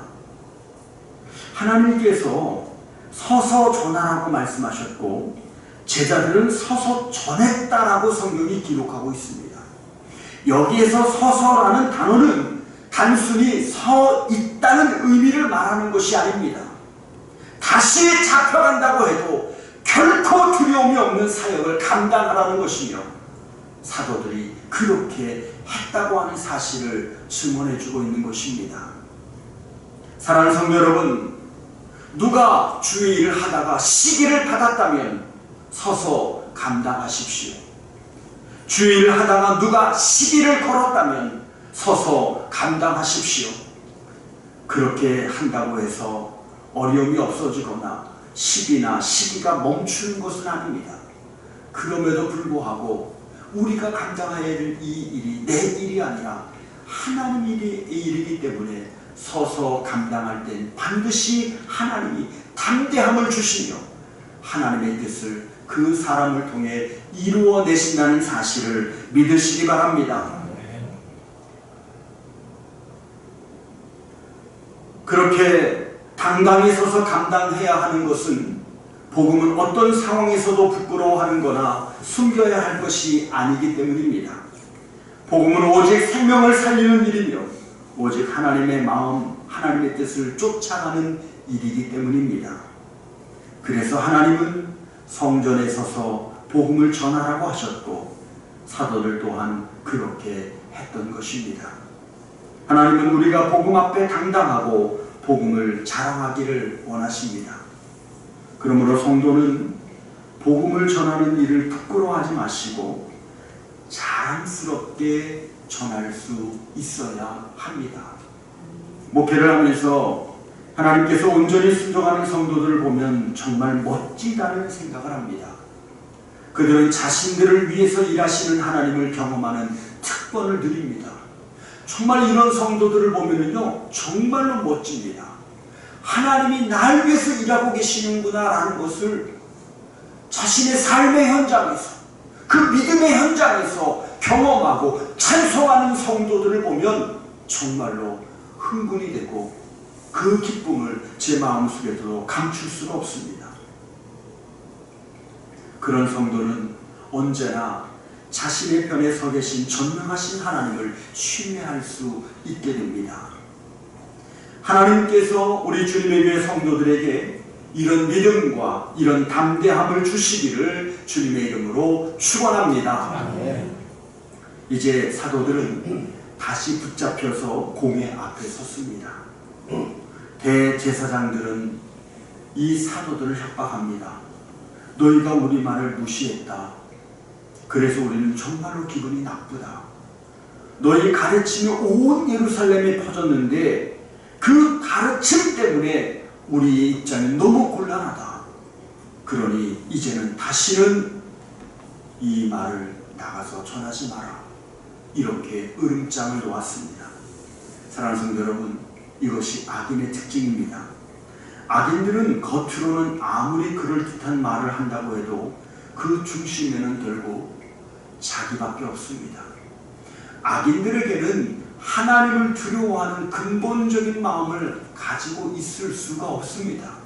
하나님께서 서서 전하라고 말씀하셨고 제자들은 서서 전했다라고 성경이 기록하고 있습니다. 여기에서 서서라는 단어는 단순히 서 있다는 의미를 말하는 것이 아닙니다. 다시 잡혀간다고 해도 결코 두려움이 없는 사역을 감당하라는 것이며 사도들이 그렇게 했다고 하는 사실을 증언해주고 있는 것입니다. 사랑하는 성도 여러분, 누가 주의 일을 하다가 시기를 받았다면 서서 감당하십시오. 주의 일을 하다가 누가 시기를 걸었다면 서서 감당하십시오. 그렇게 한다고 해서 어려움이 없어지거나 시기나 시기가 멈추는 것은 아닙니다. 그럼에도 불구하고 우리가 감당해야 될 이 일이 내 일이 아니라 하나님의 일이기 때문에 서서 감당할 땐 반드시 하나님이 담대함을 주시며 하나님의 뜻을 그 사람을 통해 이루어내신다는 사실을 믿으시기 바랍니다. 그렇게 당당히 서서 감당해야 하는 것은 복음은 어떤 상황에서도 부끄러워하는 거나 숨겨야 할 것이 아니기 때문입니다. 복음은 오직 생명을 살리는 일이며 오직 하나님의 마음, 하나님의 뜻을 쫓아가는 일이기 때문입니다. 그래서 하나님은 성전에 서서 복음을 전하라고 하셨고 사도들 또한 그렇게 했던 것입니다. 하나님은 우리가 복음 앞에 당당하고 복음을 자랑하기를 원하십니다. 그러므로 성도는 복음을 전하는 일을 부끄러워하지 마시고 자랑스럽게 전할 수 있어야 합니다. 목회를 하면서 하나님께서 온전히 순종하는 성도들을 보면 정말 멋지다는 생각을 합니다. 그들은 자신들을 위해서 일하시는 하나님을 경험하는 특권을 누립니다. 정말 이런 성도들을 보면요 정말로 멋집니다. 하나님이 날 위해서 일하고 계시는구나 라는 것을 자신의 삶의 현장에서 그 믿음의 현장에서 경험하고 찬송하는 성도들을 보면 정말로 흥분이 되고 그 기쁨을 제 마음속에도 감출 수가 없습니다. 그런 성도는 언제나 자신의 편에 서 계신 전능하신 하나님을 신뢰할 수 있게 됩니다. 하나님께서 우리 주님의 교회 성도들에게 이런 믿음과 이런 담대함을 주시기를 주님의 이름으로 축원합니다. 이제 사도들은 다시 붙잡혀서 공회 앞에 섰습니다. 대제사장들은 이 사도들을 협박합니다. 너희가 우리 말을 무시했다. 그래서 우리는 정말로 기분이 나쁘다. 너희 가르침이 온 예루살렘에 퍼졌는데 그 가르침 때문에 우리의 입장이 너무 곤란하다. 그러니 이제는 다시는 이 말을 나가서 전하지 마라. 이렇게 으름장을 놓았습니다. 사랑하는 성도 여러분, 이것이 악인의 특징입니다. 악인들은 겉으로는 아무리 그럴듯한 말을 한다고 해도 그 중심에는 결국 자기밖에 없습니다. 악인들에게는 하나님을 두려워하는 근본적인 마음을 가지고 있을 수가 없습니다.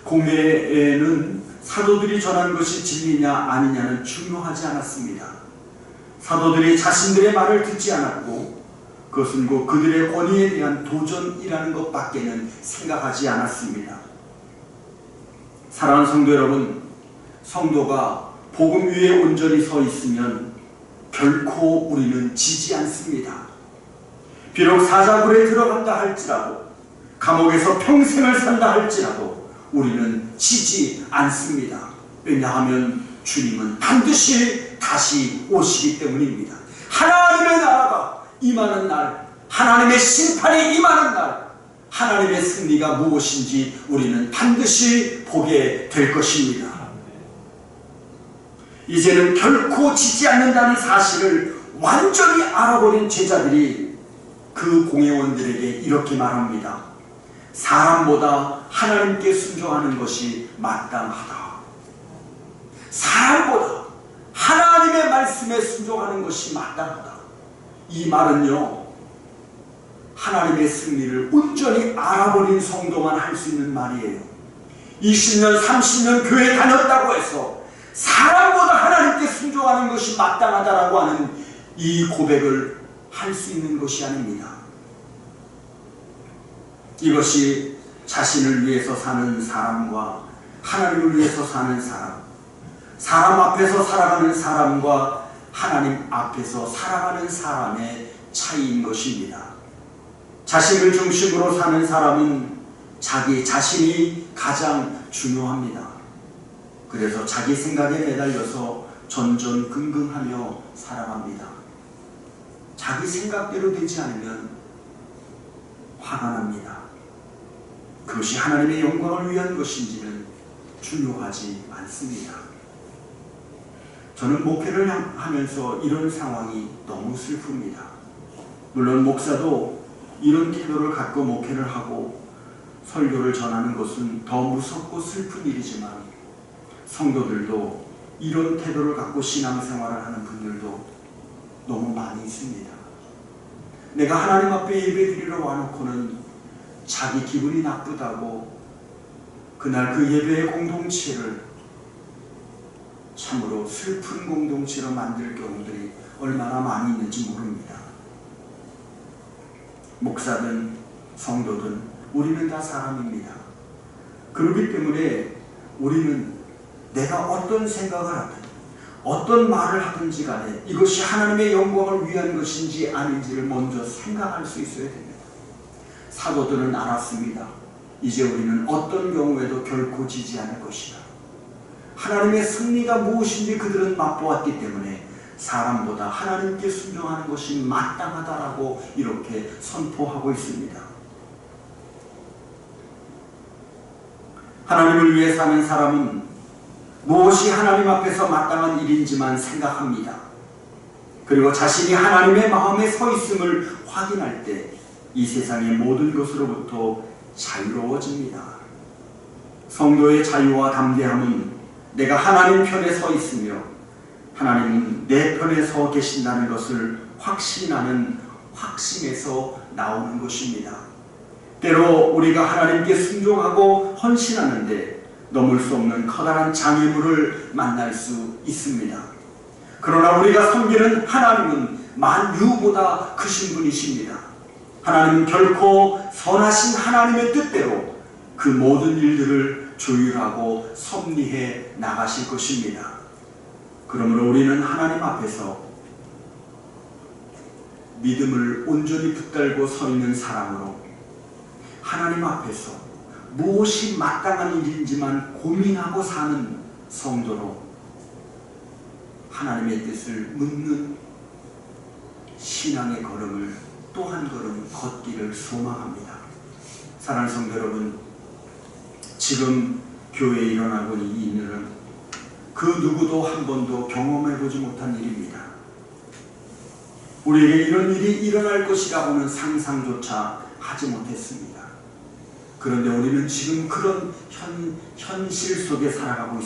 공회에는 사도들이 전한 것이 진리냐 아니냐는 중요하지 않았습니다. 사도들이 자신들의 말을 듣지 않았고 그것은 곧 그들의 권위에 대한 도전이라는 것밖에는 생각하지 않았습니다. 사랑하는 성도 여러분, 성도가 복음 위에 온전히 서 있으면 결코 우리는 지지 않습니다. 비록 사자굴에 들어간다 할지라도, 감옥에서 평생을 산다 할지라도 우리는 지지 않습니다. 왜냐하면 주님은 반드시 다시 오시기 때문입니다. 하나님의 나라가 임하는 날, 하나님의 심판이 임하는 날, 하나님의 승리가 무엇인지 우리는 반드시 보게 될 것입니다. 이제는 결코 지지 않는다는 사실을 완전히 알아버린 제자들이 그 공회원들에게 이렇게 말합니다. 사람보다 하나님께 순종하는 것이 마땅하다. 사람보다 하나님의 말씀에 순종하는 것이 마땅하다. 이 말은요, 하나님의 승리를 온전히 알아버린 성도만 할 수 있는 말이에요. 20년, 30년 교회 다녔다고 해서 사람보다 하나님께 순종하는 것이 마땅하다라고 하는 이 고백을 할 수 있는 것이 아닙니다. 이것이 자신을 위해서 사는 사람과 하나님을 위해서 사는 사람, 사람 앞에서 살아가는 사람과 하나님 앞에서 살아가는 사람의 차이인 것입니다. 자신을 중심으로 사는 사람은 자기 자신이 가장 중요합니다. 그래서 자기 생각에 매달려서 전전긍긍하며 살아갑니다. 자기 생각대로 되지 않으면 화가 납니다. 그것이 하나님의 영광을 위한 것인지는 중요하지 않습니다. 저는 목회를 하면서 이런 상황이 너무 슬픕니다. 물론 목사도 이런 태도를 갖고 목회를 하고 설교를 전하는 것은 더 무섭고 슬픈 일이지만 성도들도 이런 태도를 갖고 신앙생활을 하는 분들도 너무 많이 있습니다. 내가 하나님 앞에 예배드리러 와놓고는 자기 기분이 나쁘다고 그날 그 예배의 공동체를 참으로 슬픈 공동체로 만들 경우들이 얼마나 많이 있는지 모릅니다. 목사든 성도든 우리는 다 사람입니다. 그렇기 때문에 우리는 내가 어떤 생각을 하든 어떤 말을 하든지 간에 이것이 하나님의 영광을 위한 것인지 아닌지를 먼저 생각할 수 있어야 됩니다. 사도들은 알았습니다. 이제 우리는 어떤 경우에도 결코 지지 않을 것이다. 하나님의 승리가 무엇인지 그들은 맛보았기 때문에 사람보다 하나님께 순종하는 것이 마땅하다라고 이렇게 선포하고 있습니다. 하나님을 위해 사는 사람은 무엇이 하나님 앞에서 마땅한 일인지만 생각합니다. 그리고 자신이 하나님의 마음에 서 있음을 확인할 때 이 세상의 모든 것으로부터 자유로워집니다. 성도의 자유와 담대함은 내가 하나님 편에 서 있으며 하나님은 내 편에 서 계신다는 것을 확신하는 확신에서 나오는 것입니다. 때로 우리가 하나님께 순종하고 헌신하는데 넘을 수 없는 커다란 장애물을 만날 수 있습니다. 그러나 우리가 섬기는 하나님은 만유보다 크신 분이십니다. 하나님은 결코 선하신 하나님의 뜻대로 그 모든 일들을 조율하고 섭리해 나가실 것입니다. 그러므로 우리는 하나님 앞에서 믿음을 온전히 붙들고 서 있는 사람으로 하나님 앞에서 무엇이 마땅한 일인지만 고민하고 사는 성도로 하나님의 뜻을 묻는 신앙의 걸음을 또 한 걸음 걷기를 소망합니다. 사랑하는 성도 여러분, 지금 교회에 일어나고 있는 이 일은 그 누구도 한 번도 경험해보지 못한 일입니다. 우리에게 이런 일이 일어날 것이라고는 상상조차 하지 못했습니다. 그런데 우리는 지금 그런 현실 속에 살아가고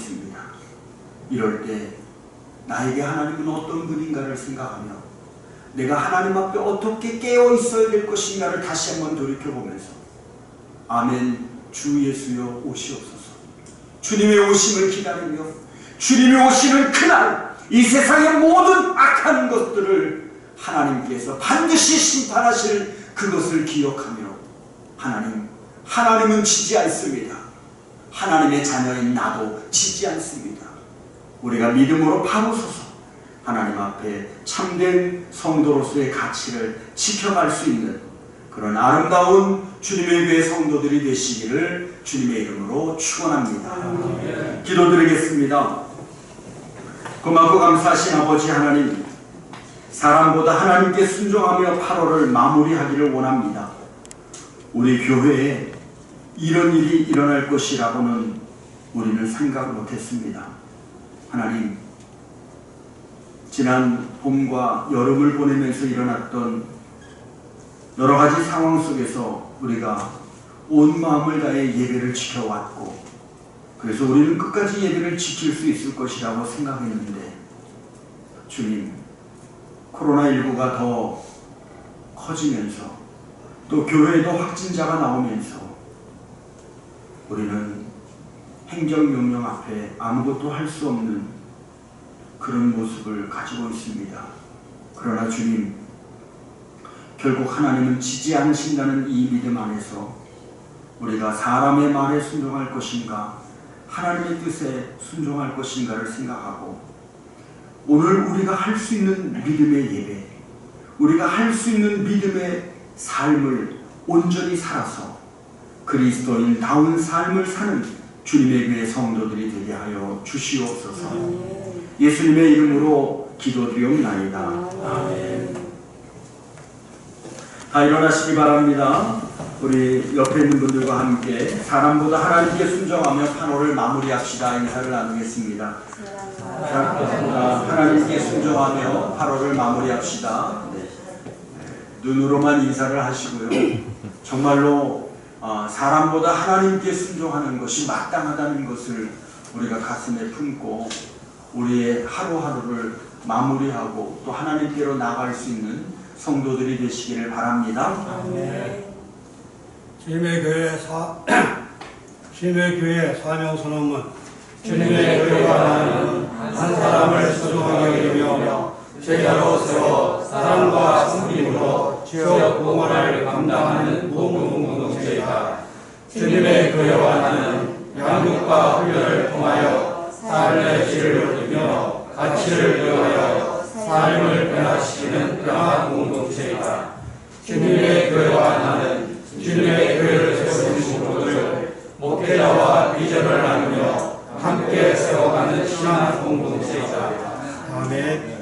내가 하나님 앞에 어떻게 깨어 있어야 될 것인가를 다시 한번 돌이켜보면서 아멘, 주 예수여 오시옵소서. 주님의 오심을 기다리며 주님이 오시는 그날 이 세상의 모든 악한 것들을 하나님께서 반드시 심판하실 그것을 기억하며 하나님은 지지 않습니다. 하나님의 자녀인 나도 지지 않습니다. 우리가 믿음으로 바로 서서 하나님 앞에 참된 성도로서의 가치를 지켜갈 수 있는 그런 아름다운 주님의 교회 성도들이 되시기를 주님의 이름으로 축원합니다. 기도드리겠습니다. 고맙고 감사하신 아버지 하나님, 사람보다 하나님께 순종하며 8월을 마무리하기를 원합니다. 우리 교회에 이런 일이 일어날 것이라고는 우리는 생각 못했습니다. 하나님, 지난 봄과 여름을 보내면서 일어났던 여러 가지 상황 속에서 우리가 온 마음을 다해 예배를 지켜왔고, 그래서 우리는 끝까지 예배를 지킬 수 있을 것이라고 생각했는데, 주님, 코로나19가 더 커지면서 또 교회에도 확진자가 나오면서 우리는 행정명령 앞에 아무것도 할 수 없는 그런 모습을 가지고 있습니다. 그러나 주님, 결국 하나님은 지지 않으신다는 이 믿음 안에서 우리가 사람의 말에 순종할 것인가 하나님의 뜻에 순종할 것인가를 생각하고, 오늘 우리가 할 수 있는 믿음의 예배, 우리가 할 수 있는 믿음의 삶을 온전히 살아서 그리스도인다운 삶을 사는 주님의 교회 성도들이 되게 하여 주시옵소서. 예수님의 이름으로 기도드리옵나이다. 아멘. 다 일어나시기 바랍니다. 우리 옆에 있는 분들과 함께 사람보다 하나님께 순종하며 8월을 마무리합시다. 인사를 나누겠습니다. 하나님께 순종하며 8월을 마무리합시다. 눈으로만 인사를 하시고요. 정말로 사람보다 하나님께 순종하는 것이 마땅하다는 것을 우리가 가슴에 품고 우리의 하루하루를 마무리하고 또 하나님께로 나아갈 수 있는 성도들이 되시기를 바랍니다. 주님의 교회 사명 선언문. 주님의 교회가 나는 한 사람을 순종하게 되며 제자로 세워 사랑과 섬김으로 지역 봉헌을 감당하는 공동체이다. 주님의 교회와 나는 양육과 훈련을 통하여 삶의 질을 높이며 가치를 위하여 삶을 변화시키는 평화 공동체이다. 주님의 교회와 나는 주님의 교회를 세우는 식구들, 목회자와 비전을 나누며 함께 세워가는 신앙 공동체이다. 아멘.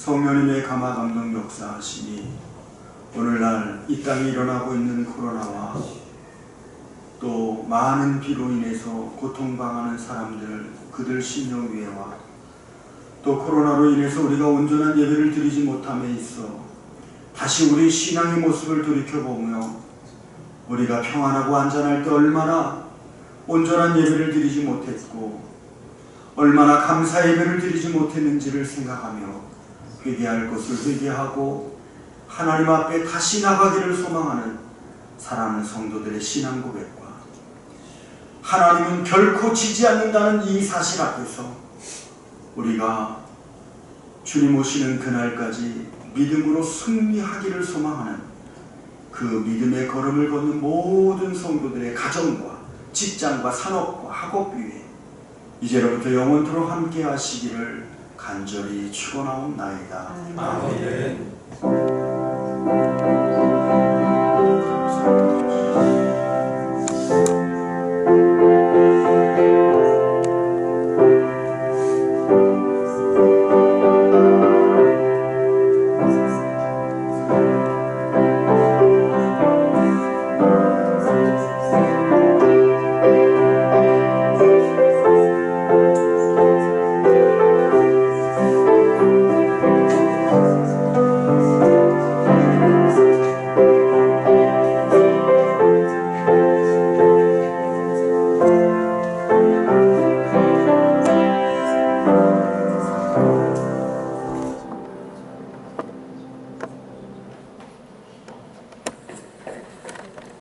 성령님의 감화 감동 역사하시니 오늘날 이 땅에 일어나고 있는 코로나와 또 많은 비로 인해서 고통당하는 사람들, 그들 심령 위에와 또 코로나로 인해서 우리가 온전한 예배를 드리지 못함에 있어 다시 우리 신앙의 모습을 돌이켜보며 우리가 평안하고 안전할 때 얼마나 온전한 예배를 드리지 못했고 얼마나 감사 예배를 드리지 못했는지를 생각하며 회개할 것을 회개하고 하나님 앞에 다시 나가기를 소망하는 사랑하는 성도들의 신앙 고백과 하나님은 결코 지지 않는다는 이 사실 앞에서 우리가 주님 오시는 그날까지 믿음으로 승리하기를 소망하는 그 믿음의 걸음을 걷는 모든 성도들의 가정과 직장과 산업과 학업 위에 이제로부터 영원토록 함께 하시기를 간절히 축원하옵나이다. 아멘.